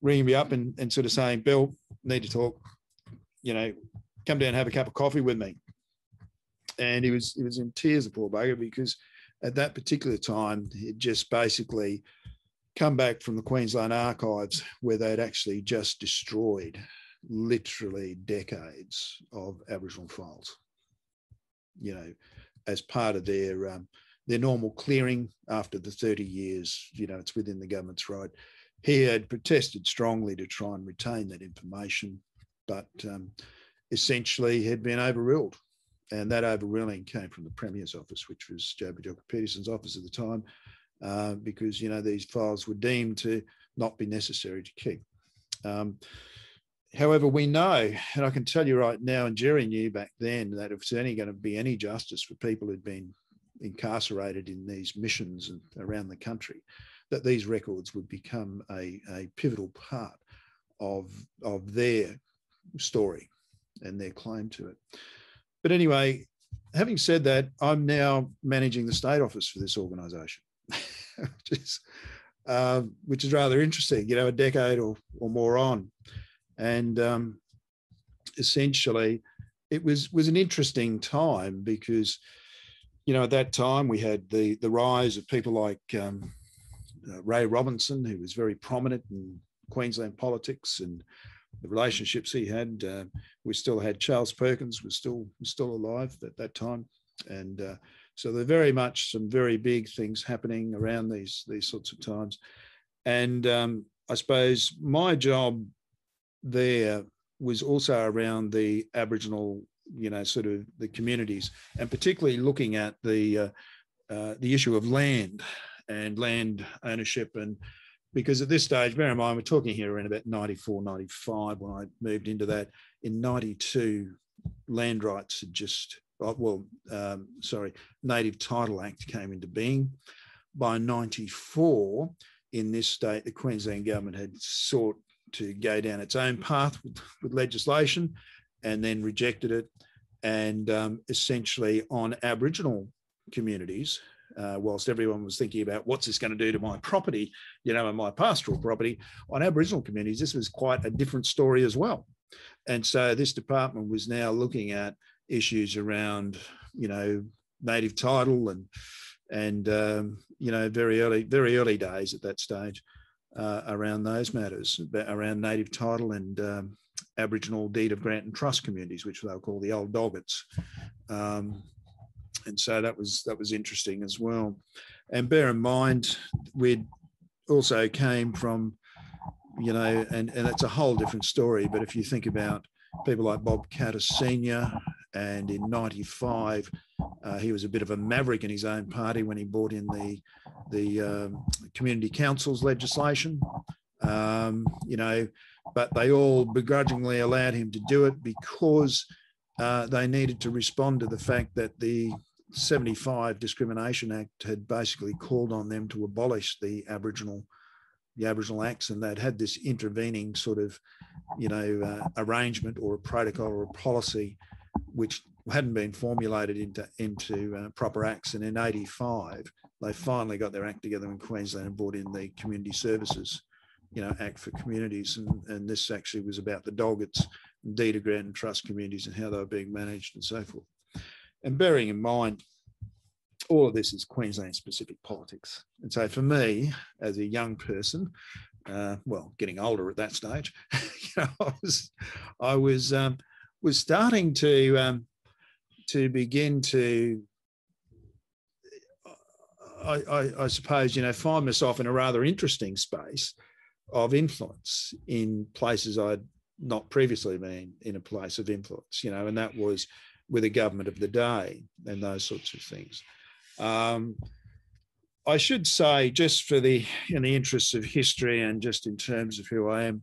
ringing me up and sort of saying, Bill, need to talk, you know, come down and have a cup of coffee with me. And he was in tears, the poor bugger, because at that particular time, he'd just basically come back from the Queensland archives where they'd actually just destroyed literally decades of Aboriginal files, you know, as part of their normal clearing after the 30 years, you know, it's within the government's right. He had protested strongly to try and retain that information, but essentially had been overruled. And that overruling came from the Premier's office, which was Joe Bajorka-Peterson's office at the time, because, you know, these files were deemed to not be necessary to keep. However, we know, and I can tell you right now, and Jerry knew back then, that if there's only going to be any justice for people who'd been incarcerated in these missions and around the country, that these records would become a pivotal part of their story and their claim to it. But anyway, having said that, I'm now managing the state office for this organisation, which is rather interesting, you know, a decade or more on. And essentially, it was an interesting time because, you know, at that time we had the rise of people like Ray Robinson, who was very prominent in Queensland politics, and the relationships he had. We still had Charles Perkins was still alive at that time, and so there are very much some very big things happening around these sorts of times. And I suppose my job there was also around the Aboriginal, you know, sort of the communities, and particularly looking at the issue of land and land ownership. And because at this stage, bear in mind, we're talking here around about 94, 95, when I moved into that. In 92, land rights had just, Native Title Act came into being. By 94, in this state, the Queensland government had sought to go down its own path with legislation and then rejected it. And essentially on Aboriginal communities, whilst everyone was thinking about what's this going to do to my property, you know, and my pastoral property, on Aboriginal communities, this was quite a different story as well. And so this department was now looking at issues around, you know, native title and you know, very early days at that stage around those matters, around native title and Aboriginal deed of grant and trust communities, which they'll call the old doggets. And so that was interesting as well. And bear in mind, we'd also came from, you know, and it's a whole different story, but if you think about people like Bob Catter Sr., and in 95, he was a bit of a maverick in his own party when he brought in the community councils legislation, you know, but they all begrudgingly allowed him to do it because they needed to respond to the fact that the 75 Discrimination Act had basically called on them to abolish the Aboriginal Acts, and they'd had this intervening sort of, you know, arrangement or a protocol or a policy which hadn't been formulated into proper acts. And in 85, they finally got their act together in Queensland and brought in the Community Services, you know, Act for Communities. And this actually was about the doggets, deed of grant and trust communities and how they were being managed and so forth. And bearing in mind, all of this is Queensland specific politics. And so for me, as a young person, well, getting older at that stage, you know, I was starting to begin to, I suppose, you know, find myself in a rather interesting space of influence in places I'd not previously been in a place of influence, you know, and that was with the government of the day and those sorts of things. I should say, just for in the interests of history and just in terms of who I am,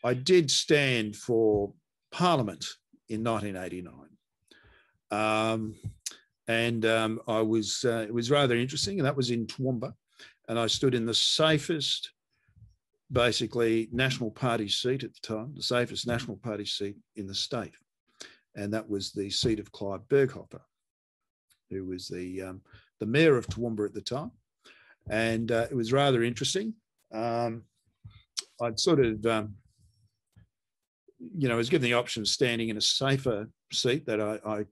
I did stand for Parliament in 1989. I was, it was rather interesting, and that was in Toowoomba. And I stood in the safest, basically, National Party seat at the time, the safest National Party seat in the state. And that was the seat of Clive Berghofer, who was the mayor of Toowoomba at the time. And it was rather interesting. I'd sort of, I was given the option of standing in a safer seat that I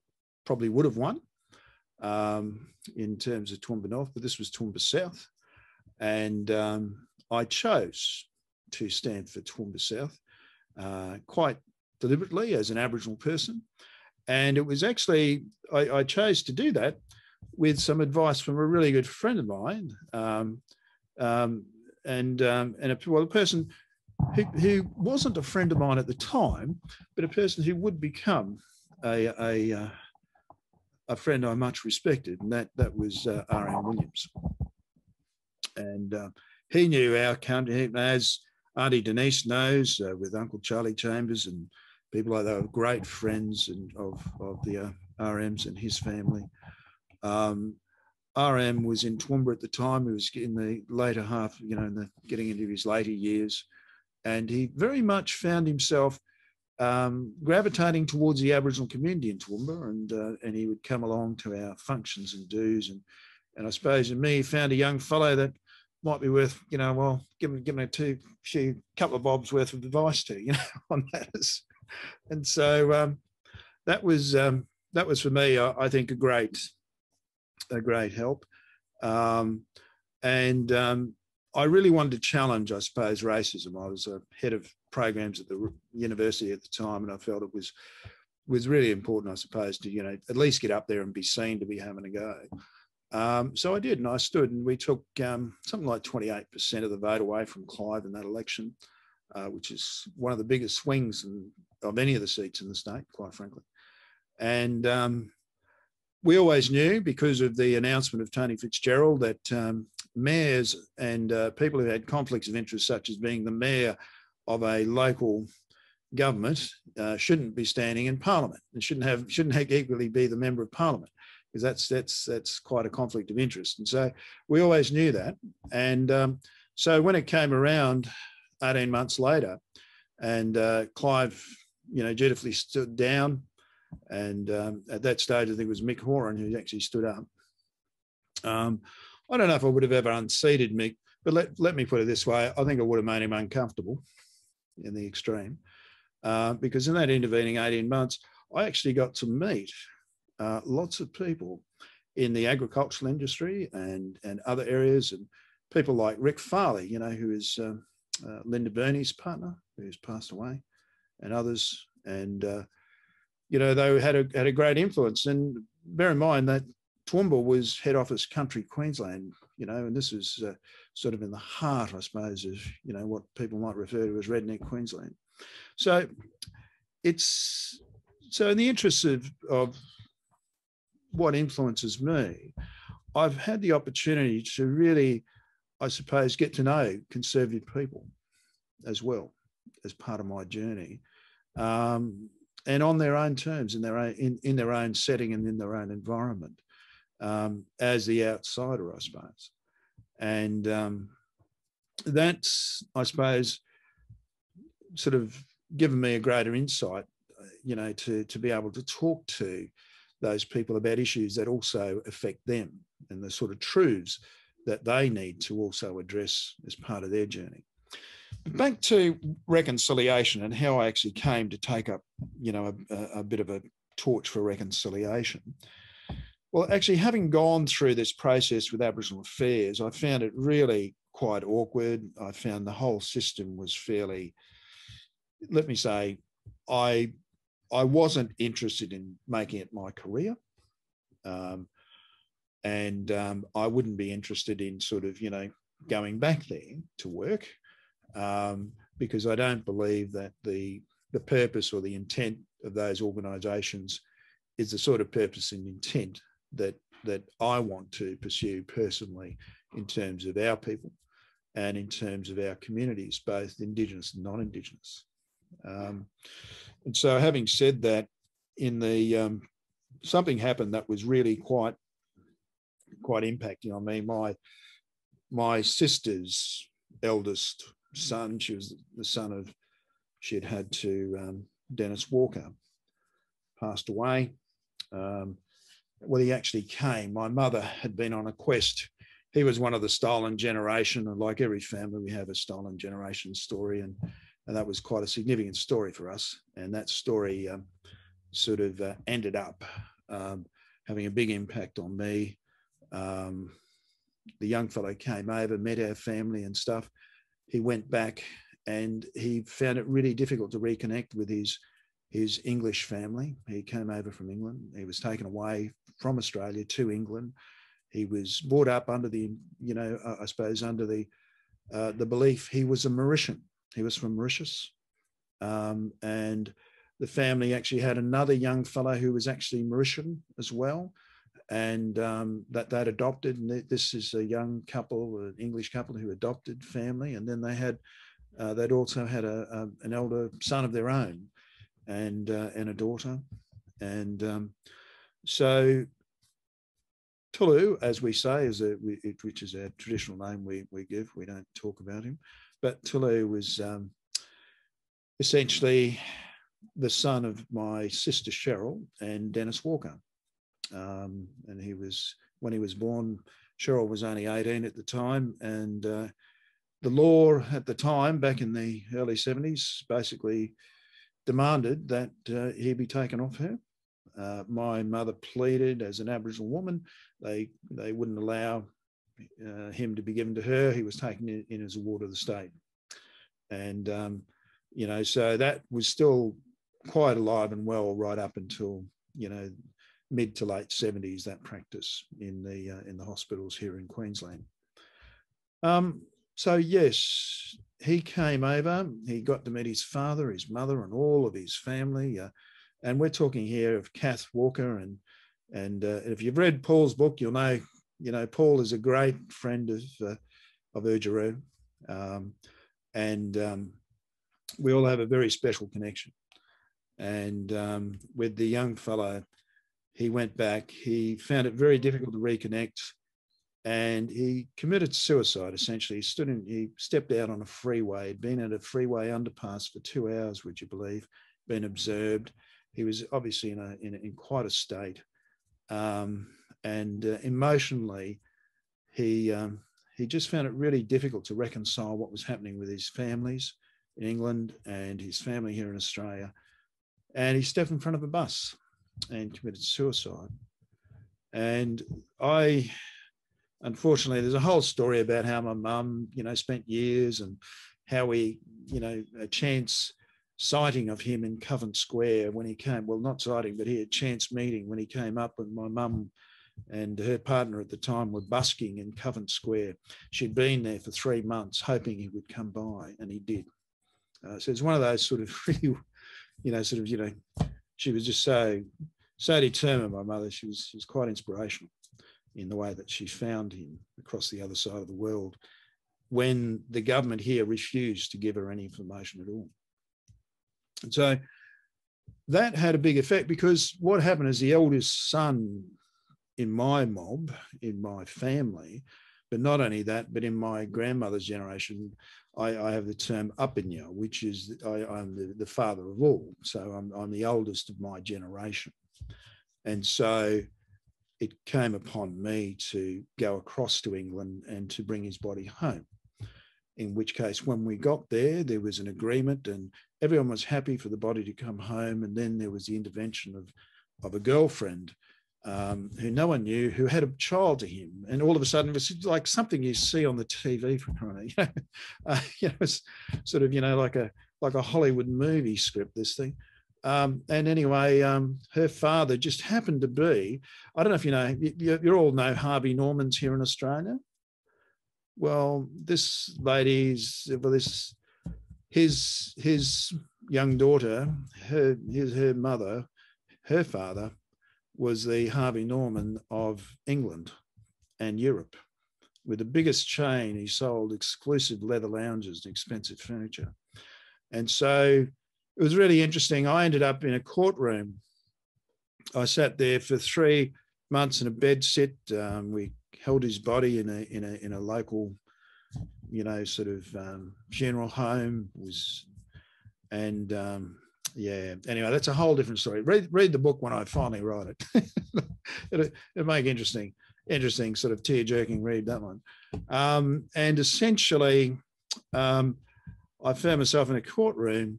probably would have won in terms of Toowoomba North, but this was Toowoomba South. And I chose to stand for Toowoomba South quite deliberately as an Aboriginal person. And it was actually, I chose to do that with some advice from a really good friend of mine, a person who wasn't a friend of mine at the time, but a person who would become a friend I much respected, and that was R.M. Williams. And he knew our country, as Aunty Denise knows, with Uncle Charlie Chambers and people like that, were great friends of the RMs and his family. RM was in Toowoomba at the time. He was in the later half, getting into his later years. And he very much found himself gravitating towards the Aboriginal community in Toowoomba, and he would come along to our functions and do's. And I suppose in me, he found a young fellow that might be worth, give him a couple of bobs worth of advice to, on matters. And so that was for me, I think, a great help. I really wanted to challenge, I suppose, racism. I was a head of programs at the university at the time, and I felt it was really important, I suppose, to at least get up there and be seen to be having a go. So I did, and I stood, and we took something like 28% of the vote away from Clive in that election, which is one of the biggest swings of any of the seats in the state, quite frankly. And we always knew, because of the announcement of Tony Fitzgerald, that mayors and people who had conflicts of interest, such as being the mayor of a local government, shouldn't be standing in Parliament and shouldn't equally be the member of Parliament, because that's quite a conflict of interest. And so we always knew that. And so when it came around 18 months later, and Clive, dutifully stood down, and at that stage, I think it was Mick Horan who actually stood up. I don't know if I would have ever unseated Mick, but let me put it this way. I think I would have made him uncomfortable in the extreme, because in that intervening 18 months, I actually got to meet lots of people in the agricultural industry and other areas, and people like Rick Farley, who is Linda Burney's partner, who's passed away, and others. And they had a great influence. And bear in mind that Toowoomba was head office country Queensland, and this was sort of in the heart, I suppose, of, what people might refer to as redneck Queensland. So in the interests of what influences me, I've had the opportunity to really, I suppose, get to know conservative people as well as part of my journey. And on their own terms, in their own setting and in their own environment, as the outsider, I suppose. And that's, I suppose, sort of given me a greater insight, to be able to talk to those people about issues that also affect them and the sort of truths that they need to also address as part of their journey. Back to reconciliation and how I actually came to take up, a bit of a torch for reconciliation. Well, actually, having gone through this process with Aboriginal Affairs, I found it really quite awkward. I found the whole system was fairly, let me say, I wasn't interested in making it my career. And I wouldn't be interested in sort of, going back there to work. Because I don't believe that the purpose or the intent of those organisations is the sort of purpose and intent that I want to pursue personally in terms of our people and in terms of our communities, both Indigenous and non-Indigenous. And so having said that, in the something happened that was really quite impacting on me. My sister's eldest son, she was the son of, she'd had to Dennis Walker, passed away. Well, he actually came. My mother had been on a quest. He was one of the stolen generation, and like every family, we have a stolen generation story, and that was quite a significant story for us. And that story sort of ended up having a big impact on me. The young fellow came over, met our family and stuff. He went back and he found it really difficult to reconnect with his English family. He came over from England. He was taken away from Australia to England. He was brought up under the, I suppose under the belief he was a Mauritian. He was from Mauritius. And the family actually had another young fellow who was actually Mauritian as well, and that they'd adopted. And this is a young couple, an English couple who adopted family. And then they had, they'd also had an elder son of their own, and a daughter. And so Tulu, as we say, which is our traditional name we give. We don't talk about him. But Tulu was essentially the son of my sister Cheryl and Dennis Walker. And he was, when he was born, Cheryl was only 18 at the time. And the law at the time, back in the early 70s, basically demanded that he be taken off her. My mother pleaded as an Aboriginal woman. They wouldn't allow him to be given to her. He was taken in as a ward of the state. And, so that was still quite alive and well right up until, mid to late 70s, that practice in the hospitals here in Queensland. So yes, he came over, he got to meet his father, his mother, and all of his family. And we're talking here of Kath Walker, and if you've read Paul's book, you'll know, Paul is a great friend of Urgeru, and we all have a very special connection. And with the young fellow, he went back. He found it very difficult to reconnect, and he committed suicide. Essentially, he stepped out on a freeway. He'd been at a freeway underpass for 2 hours, would you believe? Been observed. He was obviously in quite a state, and emotionally, he just found it really difficult to reconcile what was happening with his families in England and his family here in Australia. And he stepped in front of a bus and committed suicide. And unfortunately, there's a whole story about how my mum, spent years, and how we, a chance sighting of him in Covent Square when he came, well, not sighting, but he had a chance meeting when he came up, and my mum and her partner at the time were busking in Covent Square. She'd been there for 3 months hoping he would come by, and he did. So it's one of those sort of really, she was just so determined, my mother. She was quite inspirational in the way that she found him across the other side of the world when the government here refused to give her any information at all. And so that had a big effect, because what happened is the eldest son in my mob, in my family, but not only that, but in my grandmother's generation, I have the term Apinya, which is I'm the father of all. So I'm the oldest of my generation. And so it came upon me to go across to England and to bring his body home. In which case, when we got there, there was an agreement and everyone was happy for the body to come home. And then there was the intervention of a girlfriend who no one knew, who had a child to him. And all of a sudden, it was like something you see on the TV for crying out. It's sort of, like a Hollywood movie script, this thing. And anyway, her father just happened to be, I don't know if you all know Harvey Norman's here in Australia. Well, this lady's, his young daughter, her mother, her father was the Harvey Norman of England and Europe. With the biggest chain, he sold exclusive leather lounges and expensive furniture. And so it was really interesting. I ended up in a courtroom I sat there for 3 months in a bed sit. We held his body in a local, you know, sort of funeral home. Yeah. Anyway, that's a whole different story. Read the book when I finally write it. It'll make interesting sort of tear-jerking read, that one. And essentially, I found myself in a courtroom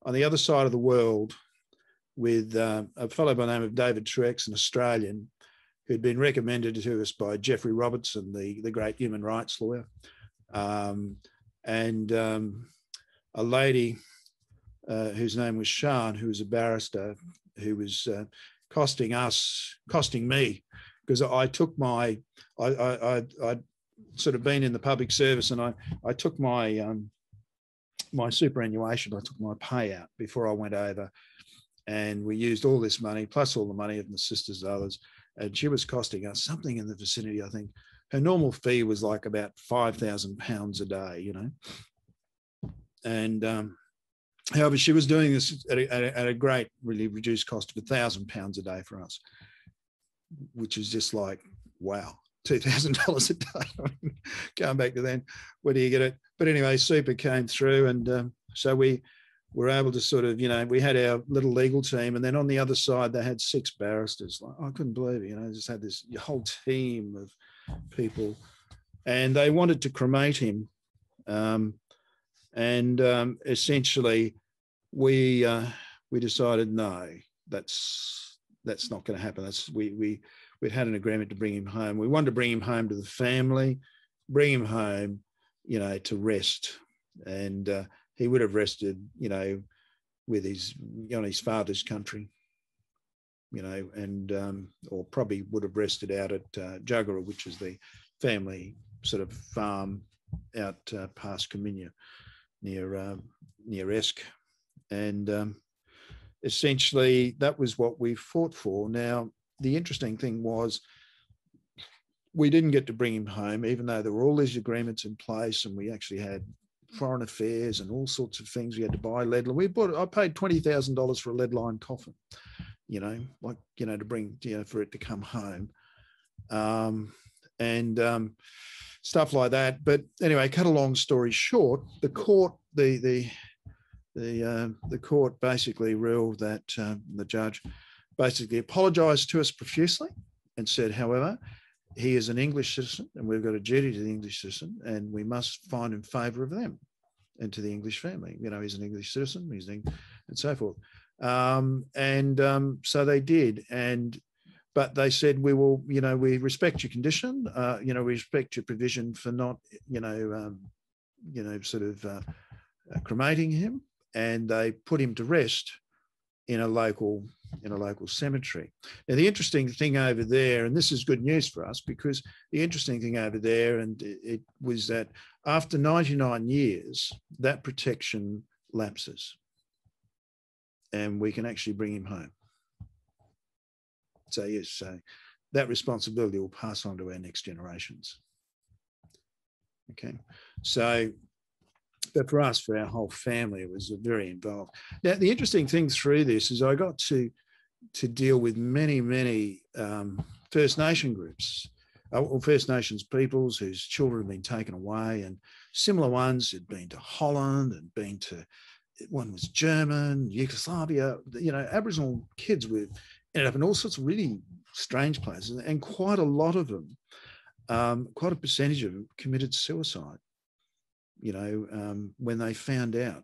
on the other side of the world with a fellow by the name of David Truex, an Australian, who'd been recommended to us by Jeffrey Robertson, the great human rights lawyer, and a lady whose name was Shan, who was a barrister, who was costing me, because I took I'd sort of been in the public service, and I took my my superannuation, I took my payout before I went over, and we used all this money, plus all the money of my sisters and others, and she was costing us something in the vicinity, I think, her normal fee was like about £5,000 a day, you know. And however, she was doing this at a great, really reduced cost of £1,000 a day for us, which is just like, wow, $2,000 a day. Going back to then, where do you get it? But anyway, super came through, and so we were able to sort of, you know, we had our little legal team, and then on the other side they had 6 barristers. Like, I couldn't believe it, you know, just had this whole team of people, and they wanted to cremate him, essentially we decided no, that's not going to happen. We'd had an agreement to bring him home. We wanted to bring him home to the family, bring him home, you know, to rest, and he would have rested, you know, with his father's country, you know, and or probably would have rested out at Juggera, which is the family sort of farm out past Kooma, near Esk, and essentially that was what we fought for. Now, the interesting thing was we didn't get to bring him home, even though there were all these agreements in place, and we actually had foreign affairs and all sorts of things. We had to buy lead. I paid $20,000 for a lead-lined coffin, you know, like, you know, to bring, you know, for it to come home, and stuff like that. But anyway, cut a long story short, the court, the court basically ruled that the judge basically apologised to us profusely and said, however, he is an English citizen, and we've got a duty to the English citizen, and we must find in favour of them and to the English family. You know, he's an English citizen, and so forth. So they did, but they said, we will, you know, we respect your condition, you know, we respect your provision for not, sort of cremating him, and they put him to rest in a local cemetery. Now, the interesting thing over there, and this is good news for us, because the interesting thing over there, and it was that after 99 years, that protection lapses, and we can actually bring him home. So yes, so that responsibility will pass on to our next generations. Okay, so, but for us, for our whole family, it was very involved. Now, the interesting thing through this is I got to deal with many First Nation groups, or First Nations peoples whose children have been taken away, and similar ones had been to Holland and been to, one was German, Yugoslavia, you know, Aboriginal kids ended up in all sorts of really strange places, and quite a lot of them, quite a percentage of them committed suicide, you know, when they found out,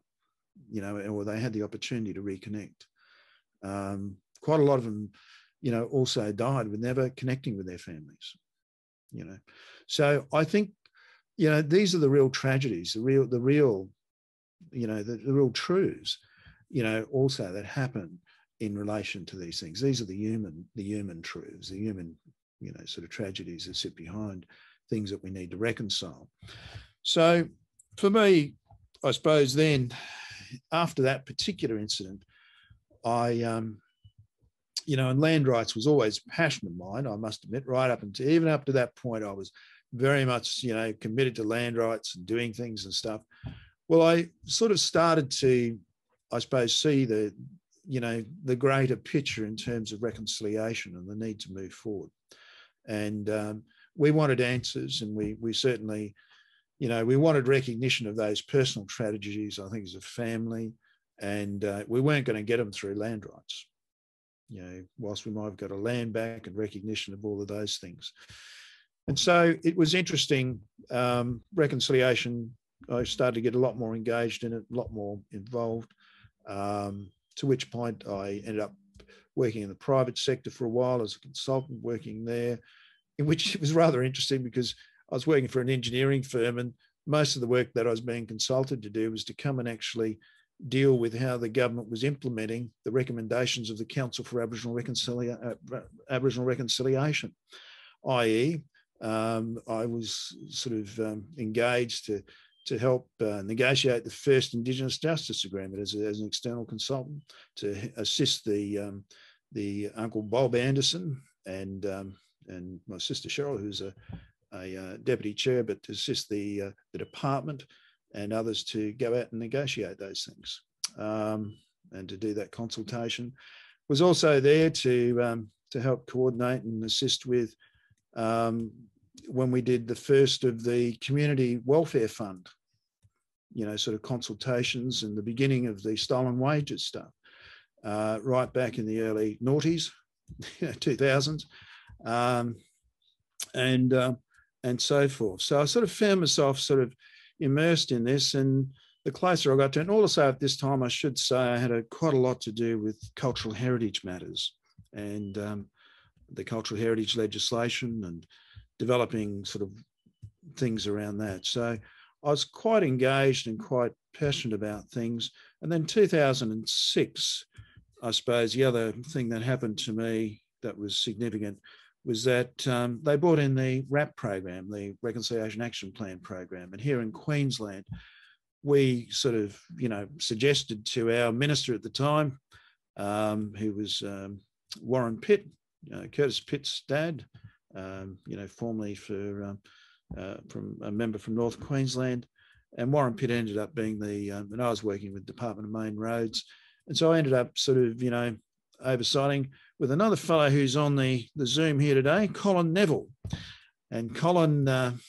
you know, or they had the opportunity to reconnect. Quite a lot of them, you know, also died with never connecting with their families, you know. So I think, you know, these are the real tragedies, the real, you know, the real truths, you know, also that happen in relation to these things. These are the human truths, the human, you know, sort of tragedies that sit behind things that we need to reconcile. So for me, I suppose then, after that particular incident, you know, and land rights was always a passion of mine, I must admit, right up until, even up to that point, I was very much, you know, committed to land rights and doing things and stuff. Well, I sort of started to, I suppose, see you know, the greater picture in terms of reconciliation and the need to move forward. And we wanted answers, and we certainly, you know, we wanted recognition of those personal tragedies, I think, as a family, and we weren't going to get them through land rights. You know, whilst we might have got a land back and recognition of all of those things. And so it was interesting, reconciliation. I started to get a lot more engaged in it, a lot more involved, to which point I ended up working in the private sector for a while as a consultant, working there, in which it was rather interesting because I was working for an engineering firm, and most of the work that I was being consulted to do was to come and actually deal with how the government was implementing the recommendations of the Council for Aboriginal Reconciliation, i.e. I was sort of engaged to help negotiate the first Indigenous justice agreement as an external consultant, to assist the Uncle Bob Anderson and my sister Cheryl, who's a deputy chair, but to assist the department and others to go out and negotiate those things, and to do that consultation. Was also there to help coordinate and assist with when we did the first of the Community Welfare Fund, you know, sort of consultations and the beginning of the stolen wages stuff, right back in the early noughties, 2000s, and so forth. So I sort of found myself sort of immersed in this, and the closer I got to it, and also at this time, I should say, I had quite a lot to do with cultural heritage matters and the cultural heritage legislation and developing sort of things around that. So I was quite engaged and quite passionate about things. And then 2006, I suppose the other thing that happened to me that was significant was that they brought in the RAP program, the Reconciliation Action Plan program. And here in Queensland, we sort of, you know, suggested to our minister at the time, who was Warren Pitt, Curtis Pitt's dad, you know, formerly from a member from North Queensland. And Warren Pitt ended up being and I was working with Department of Main Roads. And so I ended up sort of, you know, oversighting with another fellow who's on the Zoom here today, Colin Neville. And Colin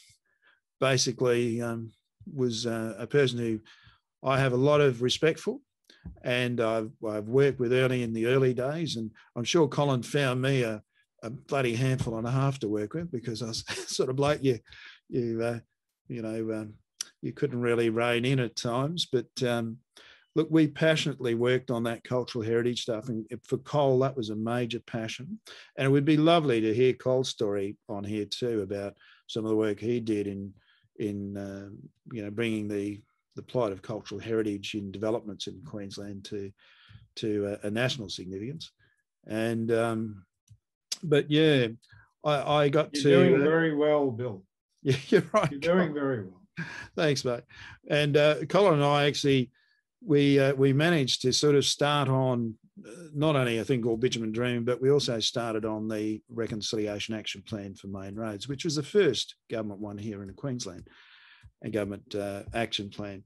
basically was a person who I have a lot of respect for, and I've worked with in the early days, and I'm sure Colin found me a bloody handful and a half to work with, because I was sort of like you couldn't really rein in at times, but look, we passionately worked on that cultural heritage stuff, and for Cole, that was a major passion. And it would be lovely to hear Cole's story on here too about some of the work he did in you know, bringing the plight of cultural heritage in developments in Queensland to a national significance. And but yeah, I got
You're doing very well, Bill.
Yeah, you're right.
You're doing very well.
Thanks, mate. And Colin and I actually, we managed to sort of start on not only a thing called Bitumen Dream, but we also started on the Reconciliation Action Plan for Main Roads, which was the first government one here in Queensland, a government action plan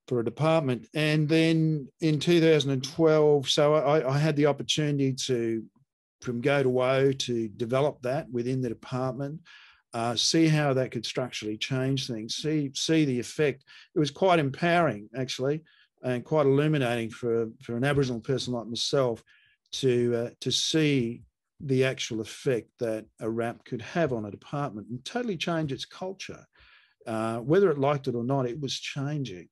for a department. And then in 2012, so I had the opportunity from go to woe to develop that within the department, see how that could structurally change things, see the effect. It was quite empowering, actually, and quite illuminating for an Aboriginal person like myself to see the actual effect that a RAP could have on a department and totally change its culture. Whether it liked it or not, it was changing.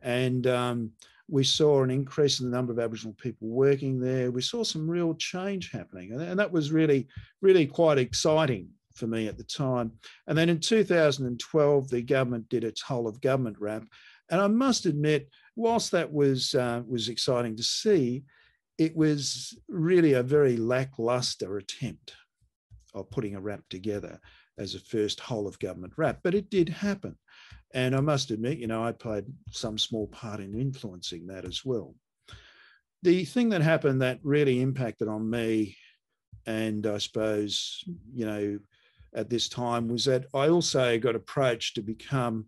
And we saw an increase in the number of Aboriginal people working there. We saw some real change happening. And that was really, really quite exciting for me at the time. And then in 2012, the government did its whole of government RAP. And I must admit, whilst that was exciting to see, it was really a very lackluster attempt of putting a RAP together as a first whole of government RAP, but it did happen. And I must admit, you know, I played some small part in influencing that as well. The thing that happened that really impacted on me, and I suppose, you know, at this time, was that I also got approached to become,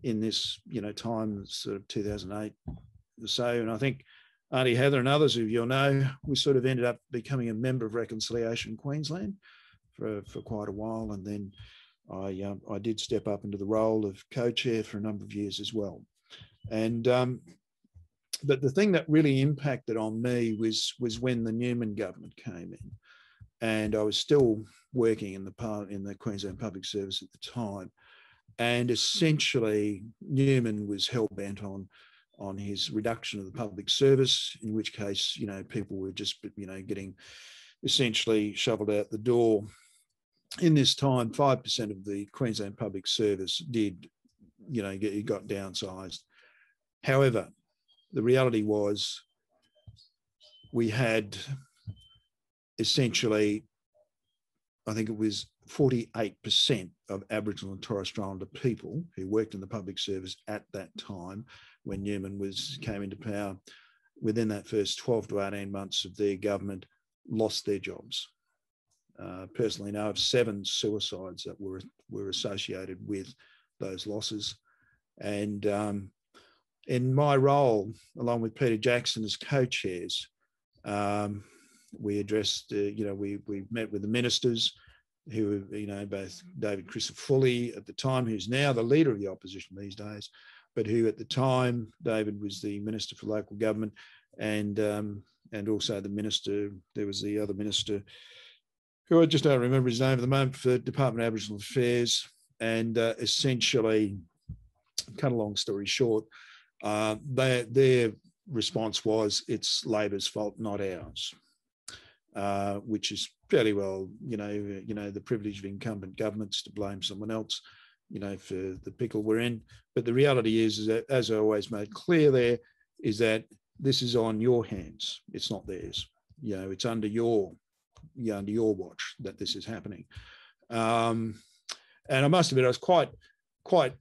in this, you know, time, sort of 2008 or so, and I think Aunty Heather and others of you'll know, we sort of ended up becoming a member of Reconciliation Queensland for quite a while. And then I did step up into the role of co-chair for a number of years as well. And but the thing that really impacted on me was when the Newman government came in, and I was still working in the Queensland Public Service at the time. And essentially, Newman was hell-bent on his reduction of the public service, in which case, you know, people were just, you know, getting essentially shoveled out the door. In this time, 5% of the Queensland Public Service did, you know, it got downsized. However, the reality was we had essentially, I think it was 48% of Aboriginal and Torres Strait Islander people who worked in the public service at that time when Newman came into power, within that first 12 to 18 months of their government, lost their jobs. Personally know of 7 suicides that were associated with those losses. And in my role, along with Peter Jackson as co-chairs, we addressed, you know, we met with the ministers who were, you know, both David Crisafulli at the time, who's now the leader of the opposition these days, but who at the time, David was the Minister for Local Government, and also the minister, there was the other minister, who I just don't remember his name at the moment, for Department of Aboriginal Affairs. And essentially, cut a long story short, their response was, it's Labor's fault, not ours, which is fairly well, you know, the privilege of incumbent governments to blame someone else, you know, for the pickle we're in. But the reality is that, as I always made clear there, is that this is on your hands. It's not theirs. You know, it's under your watch that this is happening. And I must admit, I was quite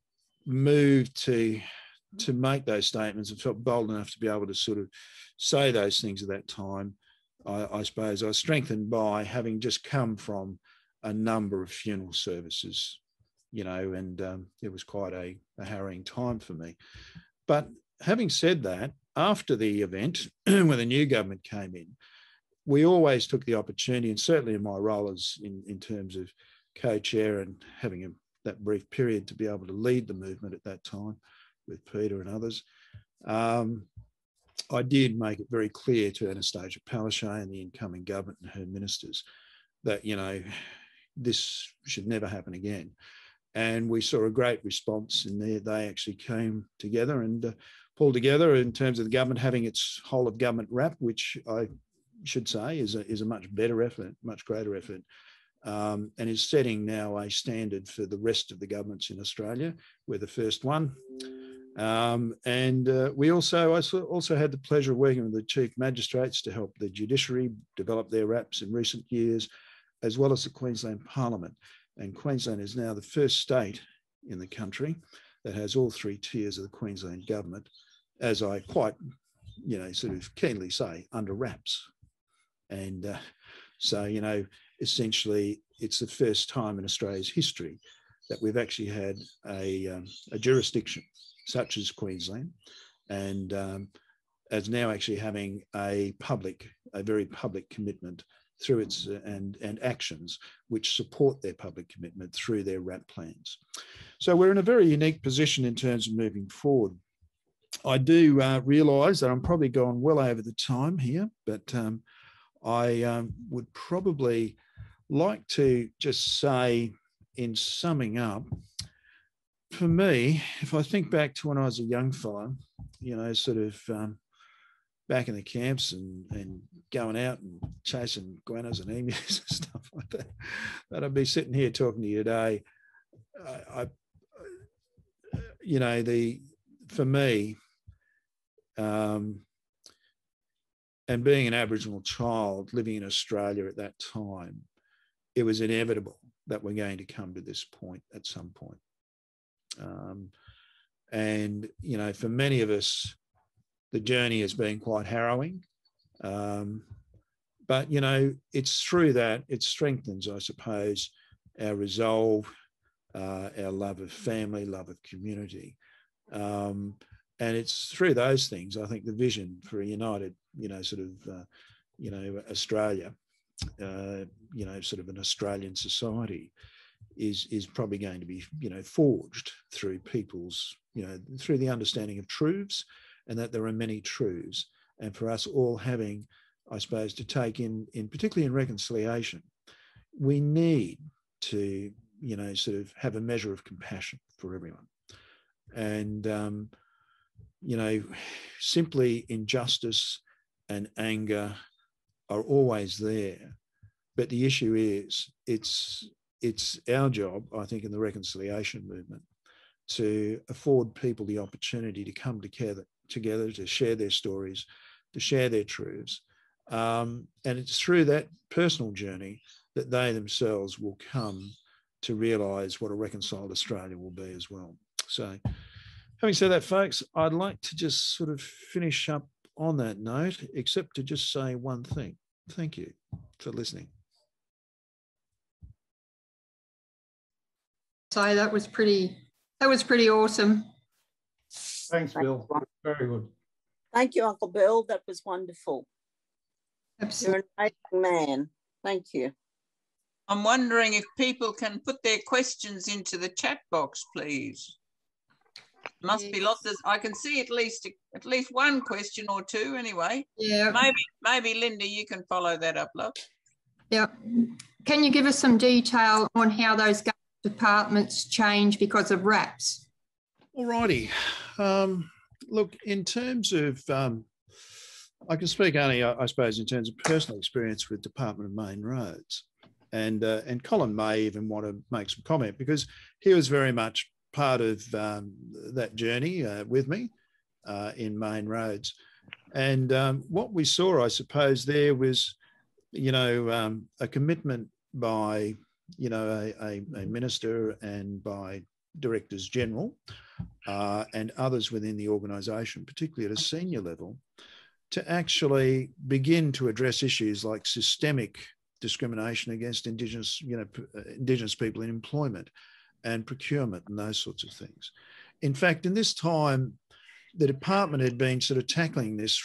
moved to make those statements, and felt bold enough to be able to sort of say those things at that time. I suppose I was strengthened by having just come from a number of funeral services, you know, and it was quite a harrowing time for me. But having said that, after the event, when the new government came in, we always took the opportunity, and certainly in my role as in terms of co-chair and having that brief period to be able to lead the movement at that time with Peter and others, I did make it very clear to Anastasia Palaszczuk and the incoming government and her ministers that, you know, this should never happen again. And we saw a great response in there. They actually came together and pulled together in terms of the government having its whole of government rap, which I should say is a much better effort, much greater effort, and is setting now a standard for the rest of the governments in Australia. We're the first one. We also had the pleasure of working with the chief magistrates to help the judiciary develop their RAPs in recent years, as well as the Queensland Parliament. And Queensland is now the first state in the country that has all 3 tiers of the Queensland government, as I quite, you know, sort of keenly say, under RAPs. And so, you know, essentially it's the first time in Australia's history that we've actually had a jurisdiction such as Queensland, and as now actually having a very public commitment through its and actions which support their public commitment through their RAP plans. So we're in a very unique position in terms of moving forward. I do realise that I'm probably gone well over the time here, but I would probably like to just say, in summing up, for me, if I think back to when I was a young fellow, you know, sort of back in the camps and going out and chasing guanas and emus and stuff like that, that I'd be sitting here talking to you today. You know, for me, and being an Aboriginal child living in Australia at that time, it was inevitable that we're going to come to this point at some point. And, you know, for many of us, the journey has been quite harrowing. But, you know, it's through that, it strengthens, I suppose, our resolve, our love of family, love of community. And it's through those things, I think, the vision for a united, Australia, sort of an Australian society is probably going to be, forged through people's, through the understanding of truths, and that there are many truths. And for us all having, I suppose, to take in particularly in reconciliation, we need to, sort of have a measure of compassion for everyone. And, simply injustice and anger are always there. But the issue is, it's our job, I think, in the reconciliation movement to afford people the opportunity to come together to share their stories, to share their truths. And it's through that personal journey that they themselves will come to realise what a reconciled Australia will be as well. So having said that, folks, I'd like to just sort of finish up on that note, except to just say one thing. Thank you for listening.
So that was pretty awesome.
Thanks, Bill. Very good.
Thank you, Uncle Bill. That was wonderful.
Absolutely.
You're an amazing man. Thank you.
I'm wondering if people can put their questions into the chat box, please. Must be lots of, I can see at least one question or two anyway.
Yeah.
Maybe Linda, you can follow that up, love.
Yeah. Can you give us some detail on how those departments change because of RAPs?
All righty. Look, in terms of, I can speak only, I suppose, in terms of personal experience with Department of Main Roads. And Colin may even want to make some comment, because he was very much part of that journey with me in Main Roads. And what we saw, I suppose, there was, a commitment by, a minister and by directors general and others within the organisation, particularly at a senior level, to actually begin to address issues like systemic discrimination against Indigenous people in employment and procurement and those sorts of things. In fact, in this time, the department had been sort of tackling this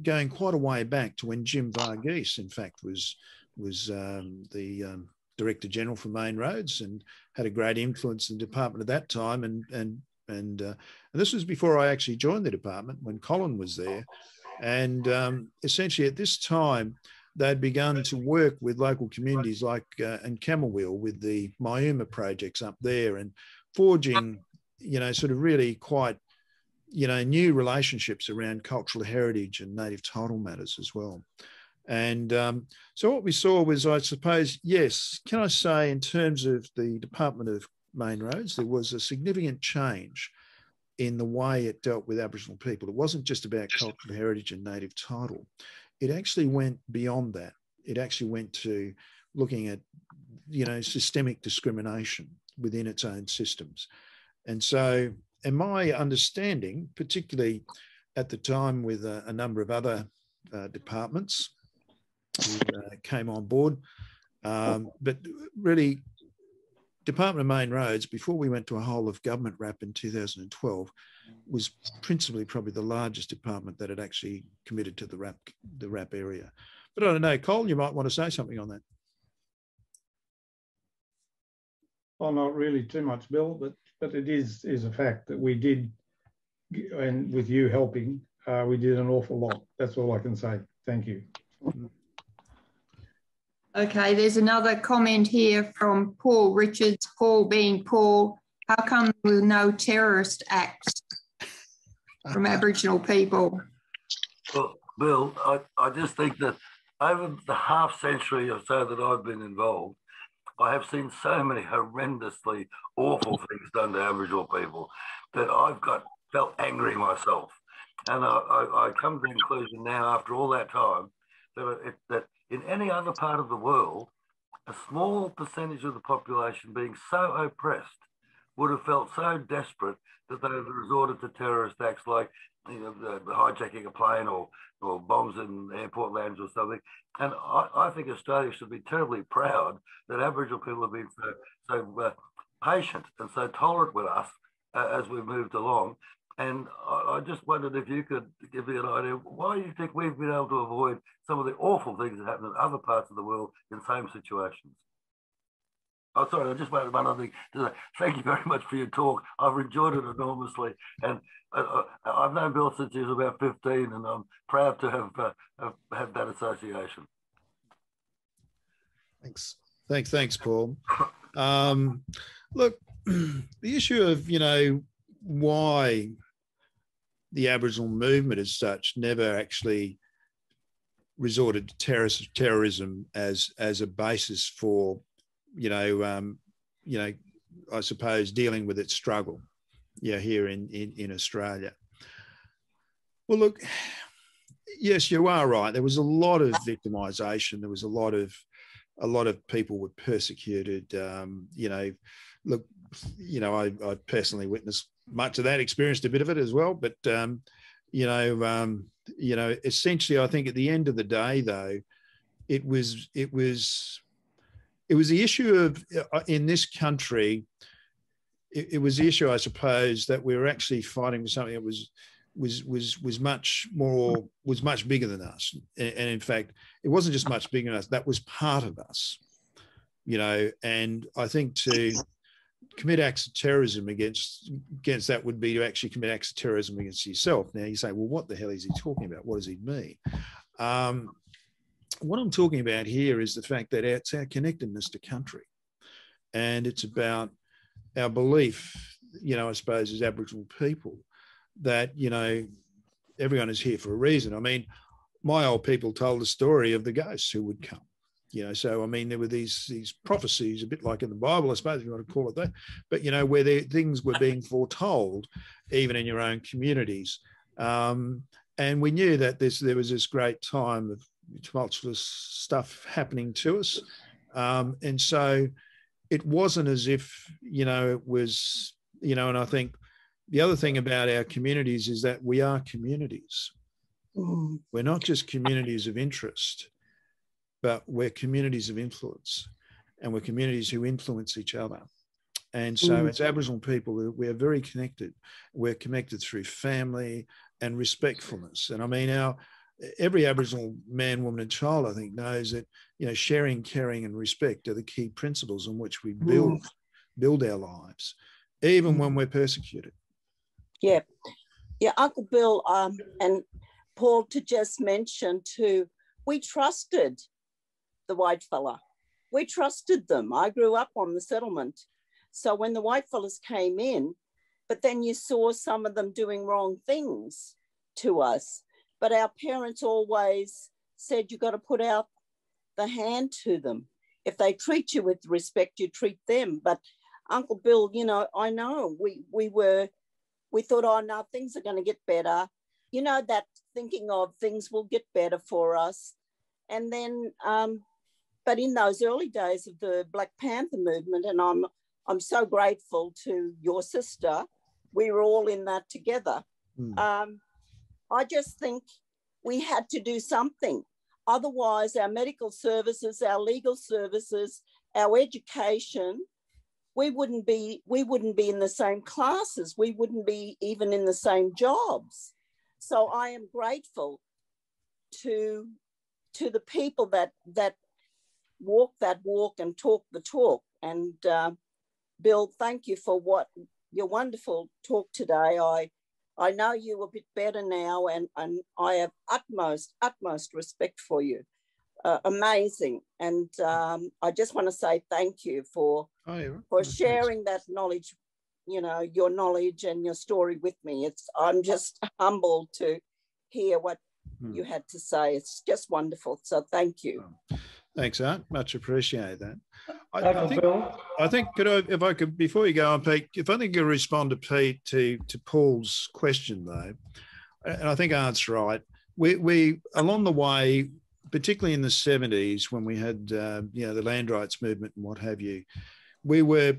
going quite a way back to when Jim Varghese, in fact, was the Director General for Main Roads and had a great influence in the department at that time. And this was before I actually joined the department, when Colin was there. And essentially at this time, they'd begun to work with local communities like and Camberwell with the Myuma projects up there, and forging, sort of really quite, new relationships around cultural heritage and native title matters as well. And so what we saw was, I suppose, yes, can I say, in terms of the Department of Main Roads, there was a significant change in the way it dealt with Aboriginal people. It wasn't just about cultural heritage and native title. It actually went beyond that. It actually went to looking at, systemic discrimination within its own systems. And so, in my understanding, particularly at the time with a number of other departments who came on board, but really, Department of Main Roads, before we went to a whole of government RAP in 2012, was principally probably the largest department that had actually committed to the RAP area. But I don't know, Colin, you might want to say something on that.
Well, not really too much, Bill, but it is a fact that we did, and with you helping, we did an awful lot. That's all I can say. Thank you.
Okay, there's another comment here from Paul Richards. Paul being Paul, how come there were no terrorist acts from Aboriginal people?
Well, Bill, I just think that over the half century or so that I've been involved, I have seen so many horrendously awful things done to Aboriginal people that I've felt angry myself. And I come to the conclusion now, after all that time, that in any other part of the world, a small percentage of the population being so oppressed would have felt so desperate that they would have resorted to terrorist acts like the hijacking a plane or bombs in airport lounge or something. And I think Australia should be terribly proud that Aboriginal people have been so patient and so tolerant with us as we've moved along. And I just wondered if you could give me an idea, why do you think we've been able to avoid some of the awful things that happen in other parts of the world in same situations? Oh, sorry, I just wanted one other thing to say. Thank you very much for your talk. I've enjoyed it enormously. And I've known Bill since he was about 15, and I'm proud to have had that association.
Thanks, Paul. Look, the issue of, you know, why the Aboriginal movement as such never actually resorted to terrorism as a basis for, I suppose, dealing with its struggle, here in Australia. Well, look, yes, you are right. There was a lot of victimisation. There was a lot of people were persecuted. Look, I personally witnessed much of that, experienced a bit of it as well. But essentially, I think at the end of the day, though, it was the issue of in this country. It was the issue, I suppose, that we were actually fighting for something that was much bigger than us. And in fact, it wasn't just much bigger than us, that was part of us, and I think to commit acts of terrorism against that would be to actually commit acts of terrorism against yourself. Now you say, well, what the hell is he talking about? What does he mean? What I'm talking about here is the fact that it's our connectedness to country, and it's about our belief, I suppose, as Aboriginal people, that, everyone is here for a reason. I mean, my old people told the story of the ghosts who would come, so, I mean, there were these prophecies, a bit like in the Bible, I suppose, if you want to call it that, but, where things were being foretold, even in your own communities. And we knew that there was this great time of tumultuous stuff happening to us. And so it wasn't as if, it was, and I think the other thing about our communities is that we are communities. Mm. We're not just communities of interest, but we're communities of influence, and we're communities who influence each other. And so as Aboriginal people, we're very connected. We're connected through family and respectfulness. And I mean, every Aboriginal man, woman and child, I think, knows that, sharing, caring and respect are the key principles on which we build our lives, even when we're persecuted.
Yeah. Yeah, Uncle Bill and Paul, to just mention too, we trusted the white fella. We trusted them. I grew up on the settlement. So when the white fellas came in, but then you saw some of them doing wrong things to us. But our parents always said, you got to put out the hand to them. If they treat you with respect, you treat them. But Uncle Bill, I know we thought, oh, no, things are going to get better. That thinking of things will get better for us. And then, but in those early days of the Black Panther movement, and I'm so grateful to your sister, we were all in that together. I just think we had to do something. Otherwise, our medical services, our legal services, our education, we wouldn't be in the same classes. We wouldn't be even in the same jobs. So I am grateful to the people that walk that walk and talk the talk. And Bill, thank you for your wonderful talk today. I know you a bit better now, and I have utmost respect for you. Amazing. And I just want to say thank you for sharing that knowledge, your knowledge and your story with me. I'm just humbled to hear what you had to say. It's just wonderful. So thank you.
Thanks, Aunt. Much appreciate that. I think if I could, before you go on, Pete, if I think you respond to Pete to Paul's question though, and I think Aunt's right. We along the way, particularly in the 70s when we had the land rights movement and what have you, we were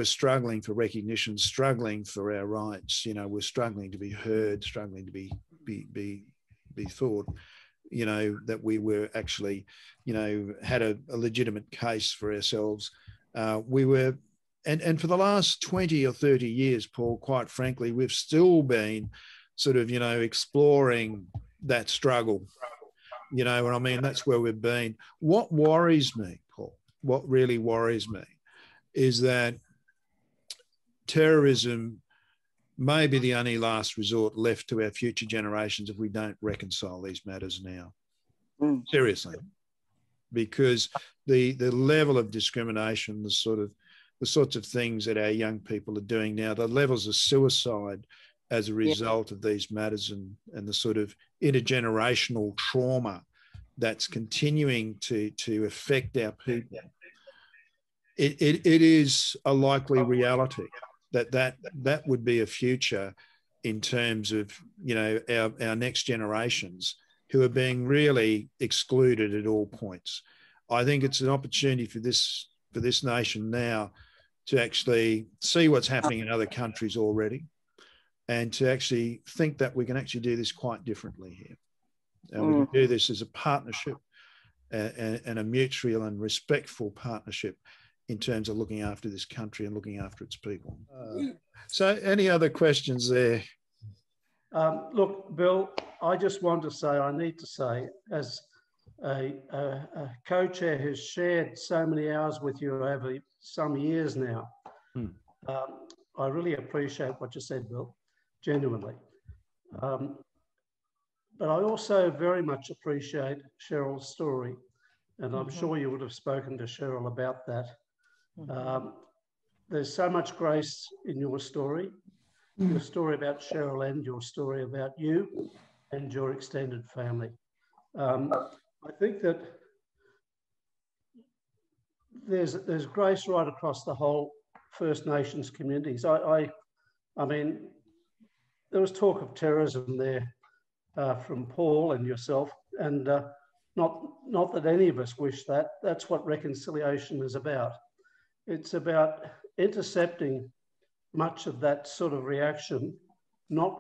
struggling for recognition, struggling for our rights. We're struggling to be heard, struggling to be thought. That we were actually, had a legitimate case for ourselves. We were and for the last 20 or 30 years, Paul, quite frankly, we've still been sort of, exploring that struggle. You know what I mean? That's where we've been. What worries me, Paul, what really worries me is that terrorism may be the only last resort left to our future generations if we don't reconcile these matters now. Seriously. Because the level of discrimination, the sorts of things that our young people are doing now, the levels of suicide as a result of these matters, and the sort of intergenerational trauma that's continuing to affect our people, it is a likely reality that would be a future in terms of, our next generations who are being really excluded at all points. I think it's an opportunity for this nation now to actually see what's happening in other countries already, and to actually think that we can actually do this quite differently here. And we can do this as a partnership and a mutual and respectful partnership in terms of looking after this country and looking after its people. So any other questions there?
Look, Bill, I just want to say, I need to say, as a co-chair who's shared so many hours with you over some years now, I really appreciate what you said, Bill, genuinely. But I also very much appreciate Cheryl's story, and I'm sure you would have spoken to Cheryl about that. There's so much grace in your story about Cheryl, and your story about you and your extended family. I think that there's grace right across the whole First Nations communities. I mean, there was talk of terrorism there from Paul and yourself, and not that any of us wish that. That's what reconciliation is about. It's about intercepting much of that sort of reaction, not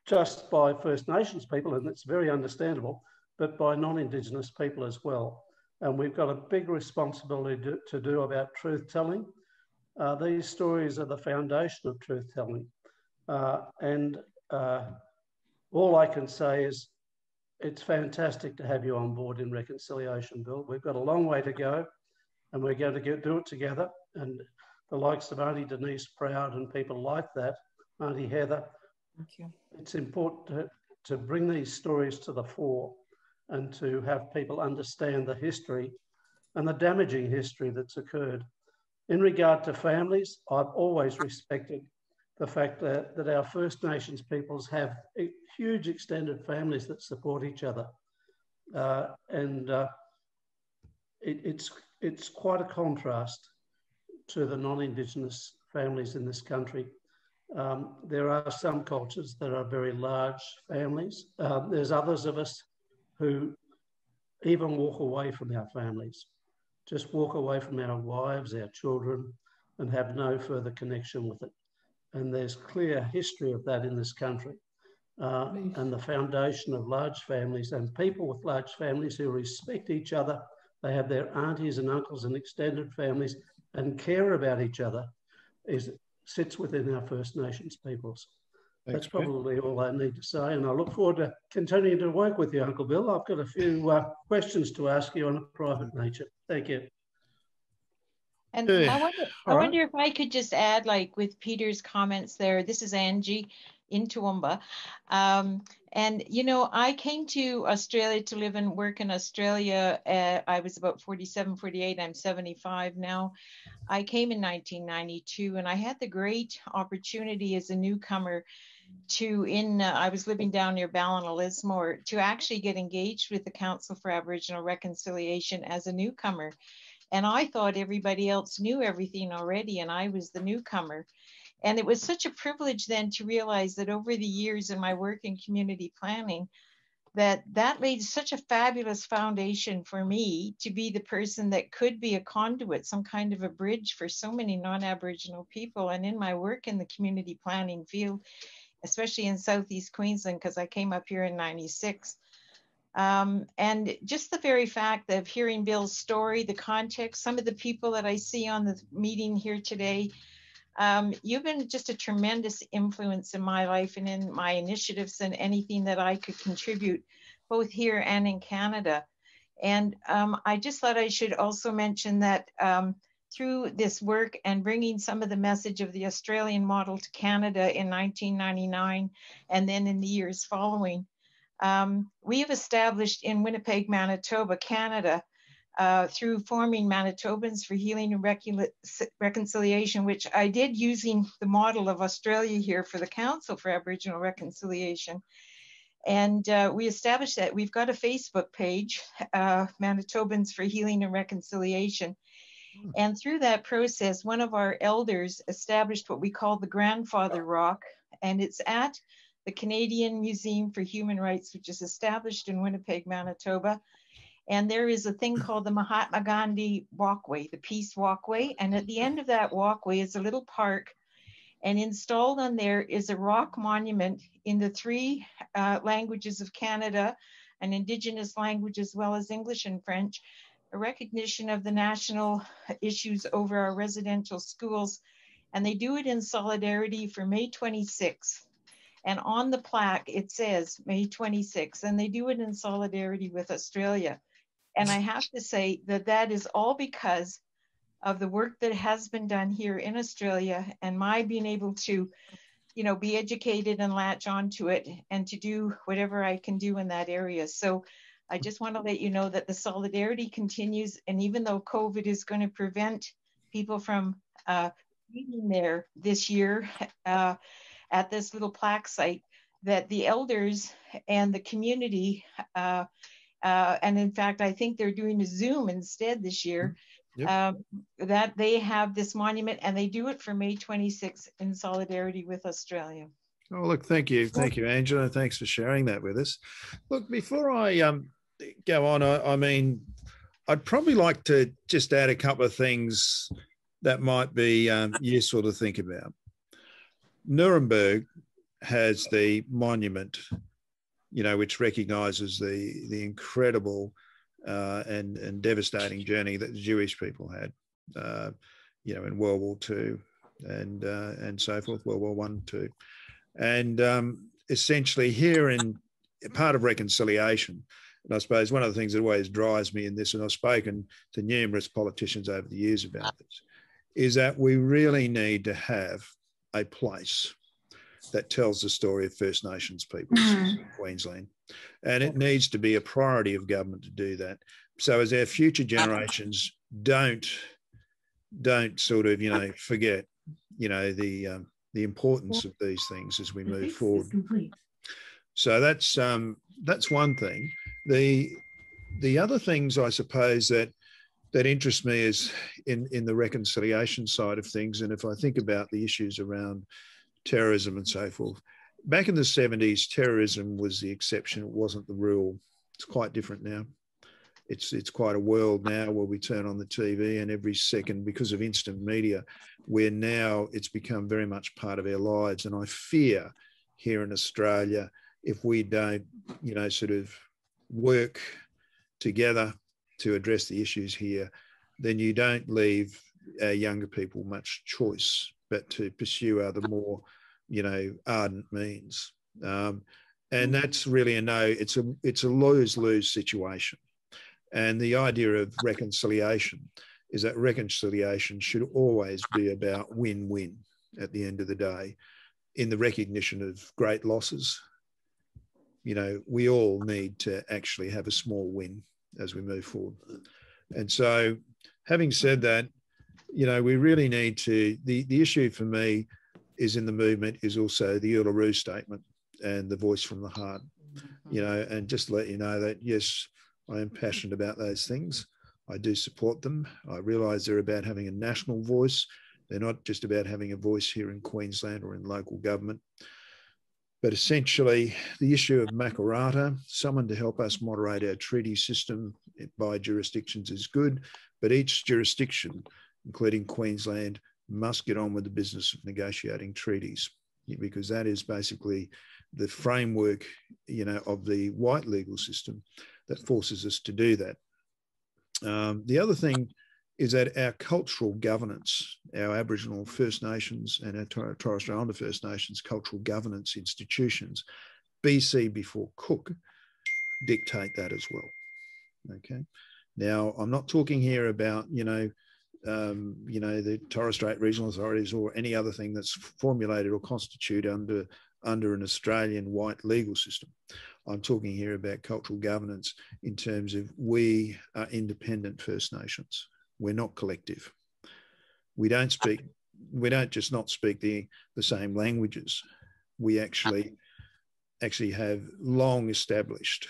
just by First Nations people, and it's very understandable, but by non-Indigenous people as well. And we've got a big responsibility to do about truth-telling. These stories are the foundation of truth-telling. And all I can say is it's fantastic to have you on board in reconciliation, Bill. We've got a long way to go, and we're going to do it together. And the likes of Aunty Denise Proud and people like that, Aunty Heather.
Thank you.
It's important to bring these stories to the fore and to have people understand the history and the damaging history that's occurred. In regard to families, I've always respected the fact that our First Nations peoples have huge extended families that support each other. It's quite a contrast to the non-Indigenous families in this country. There are some cultures that are very large families. There's others of us who even walk away from our families, just walk away from our wives, our children, and have no further connection with it. And there's clear history of that in this country. And the foundation of large families and people with large families who respect each other, they have their aunties and uncles and extended families and care about each other, sits within our First Nations peoples. That's probably all I need to say, and I look forward to continuing to work with you, Uncle Bill. I've got a few questions to ask you on a private nature. Thank you.
And I wonder if I could just add, like with Peter's comments there, this is Angie in Toowoomba. And, you know, I came to Australia to live and work in Australia. I was about 47, 48. I'm 75 now. I came in 1992, and I had the great opportunity as a newcomer I was living down near Ballina Lismore, to actually get engaged with the Council for Aboriginal Reconciliation as a newcomer. And I thought everybody else knew everything already, and I was the newcomer. And it was such a privilege then to realize that over the years in my work in community planning, that laid such a fabulous foundation for me to be the person that could be a conduit, some kind of a bridge for so many non-Aboriginal people. And in my work in the community planning field, especially in Southeast Queensland, because I came up here in '96, And just the very fact of hearing Bill's story, the context, some of the people that I see on the meeting here today, you've been just a tremendous influence in my life and in my initiatives and anything that I could contribute, both here and in Canada. And I just thought I should also mention that through this work and bringing some of the message of the Australian model to Canada in 1999, and then in the years following, we have established in Winnipeg, Manitoba, Canada, through forming Manitobans for Healing and Reconciliation, which I did using the model of Australia here for the Council for Aboriginal Reconciliation. And we established that. We've got a Facebook page, Manitobans for Healing and Reconciliation. And through that process, one of our elders established what we call the Grandfather Rock, and it's at the Canadian Museum for Human Rights, which is established in Winnipeg, Manitoba. And there is a thing called the Mahatma Gandhi Walkway, the Peace Walkway. And at the end of that walkway is a little park. And installed on there is a rock monument in the 3 languages of Canada, an Indigenous language as well as English and French, a recognition of the national issues over our residential schools. And they do it in solidarity for May 26th. And on the plaque, it says May 26th, and they do it in solidarity with Australia. And I have to say that that is all because of the work that has been done here in Australia and my being able to, you know, be educated and latch onto it and to do whatever I can do in that area. So I just want to let you know that the solidarity continues. And even though COVID is going to prevent people from being there this year at this little plaque site, that the elders and the community, and in fact, I think they're doing a Zoom instead this year, that they have this monument and they do it for May 26th in solidarity with Australia.
Oh, look, thank you. Thank you, Angela. Thanks for sharing that with us. Look, before I go on, I mean, I'd probably like to just add a couple of things that might be useful to think about. Nuremberg has the monument, you know, which recognises the incredible and devastating journey that the Jewish people had, you know, in World War II and so forth, World War I, II. And essentially here in part of reconciliation, and I suppose one of the things that always drives me in this, and I've spoken to numerous politicians over the years about this, is that we really need to have a place that tells the story of First Nations peoples in Queensland. And it needs to be a priority of government to do that. So as our future generations don't sort of, you know, forget, you know, the importance of these things as we move forward. So that's one thing. The other things, I suppose, that interest me is in the reconciliation side of things. And if I think about the issues around terrorism and so forth, back in the 70s, terrorism was the exception. It wasn't the rule. It's quite different now. It's quite a world now where we turn on the TV and every second, because of instant media, where now it's become very much part of our lives. And I fear here in Australia, if we don't, you know, sort of work together to address the issues here, then you don't leave our younger people much choice but to pursue other more, you know, ardent means. And that's really it's a lose-lose situation. And the idea of reconciliation is that reconciliation should always be about win-win at the end of the day, in the recognition of great losses. You know, we all need to actually have a small win as we move forward. And so, having said that, you know, we really need to, the issue for me is in the movement is also the Uluru Statement and the voice from the heart, you know, and just to let you know that, yes, I am passionate about those things. I do support them. I realise they're about having a national voice. They're not just about having a voice here in Queensland or in local government. But essentially, the issue of Makarrata, someone to help us moderate our treaty system by jurisdictions is good, but each jurisdiction, including Queensland, must get on with the business of negotiating treaties, because that is basically the framework, you know, of the white legal system that forces us to do that. The other thing is that our cultural governance, our Aboriginal First Nations and our Torres Strait Islander First Nations cultural governance institutions, BC before Cook, dictate that as well. Okay. Now, I'm not talking here about, you know, the Torres Strait Regional Authorities or any other thing that's formulated or constituted under an Australian white legal system. I'm talking here about cultural governance in terms of we are independent First Nations. We're not collective. We don't just not speak the same languages. We actually have long established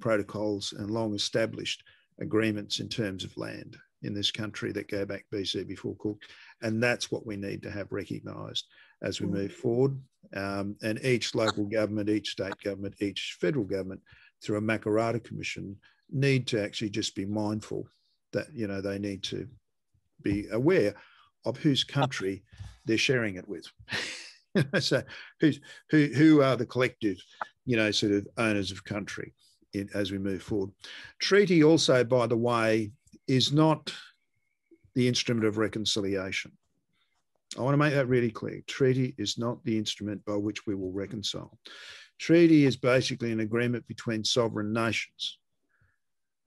protocols and long established agreements in terms of land in this country that go back BC before Cook. And that's what we need to have recognised as we move forward. And each local government, each state government, each federal government through a Makarrata Commission need to actually just be mindful that, you know, they need to be aware of whose country they're sharing it with. So who are the collective, you know, sort of owners of country as we move forward. Treaty also, by the way, is not the instrument of reconciliation. I want to make that really clear. Treaty is not the instrument by which we will reconcile. Treaty is basically an agreement between sovereign nations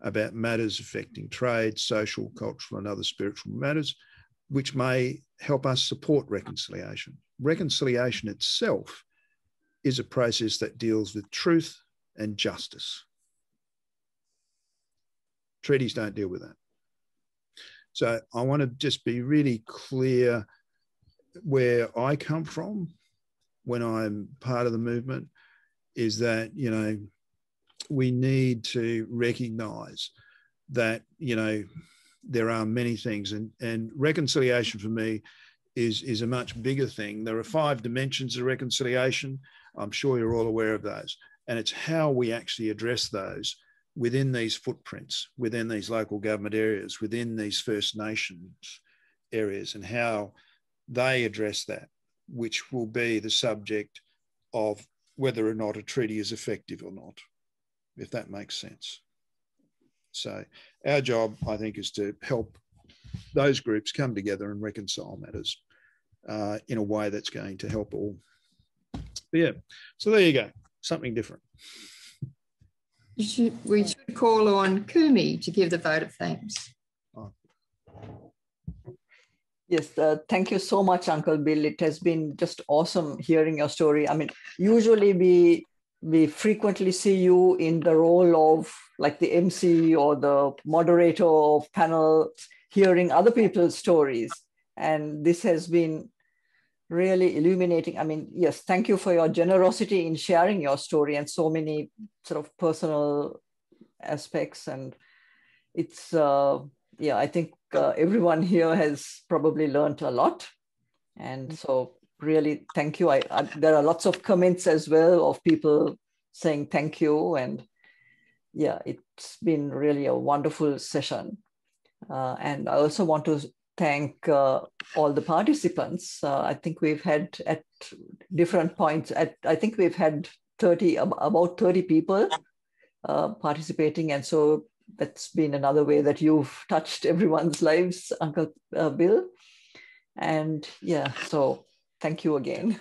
about matters affecting trade, social, cultural, and other spiritual matters, which may help us support reconciliation. Reconciliation itself is a process that deals with truth and justice. Treaties don't deal with that. So I want to just be really clear where I come from when I'm part of the movement is that, you know, we need to recognise that, you know, there are many things and reconciliation for me is a much bigger thing. There are 5 dimensions of reconciliation. I'm sure you're all aware of those. And it's how we actually address those within these footprints, within these local government areas, within these First Nations areas, and how they address that, which will be the subject of whether or not a treaty is effective or not, if that makes sense. So our job, I think, is to help those groups come together and reconcile matters in a way that's going to help all. But yeah, so there you go, something different.
We should call on Kumi to give the vote of thanks.
Oh.
Yes, thank you so much, Uncle Bill. It has been just awesome hearing your story. I mean, usually we frequently see you in the role of like the MC or the moderator of panel, hearing other people's stories. And this has been really illuminating. I mean, yes, thank you for your generosity in sharing your story and so many sort of personal aspects. And it's, yeah, I think everyone here has probably learned a lot. And so really, thank you. There are lots of comments as well of people saying thank you. And yeah, it's been really a wonderful session. And I also want to thank all the participants. I think we've had at different points, I think we've had about 30 people participating. And so that's been another way that you've touched everyone's lives, Uncle Bill. And yeah, so thank you again.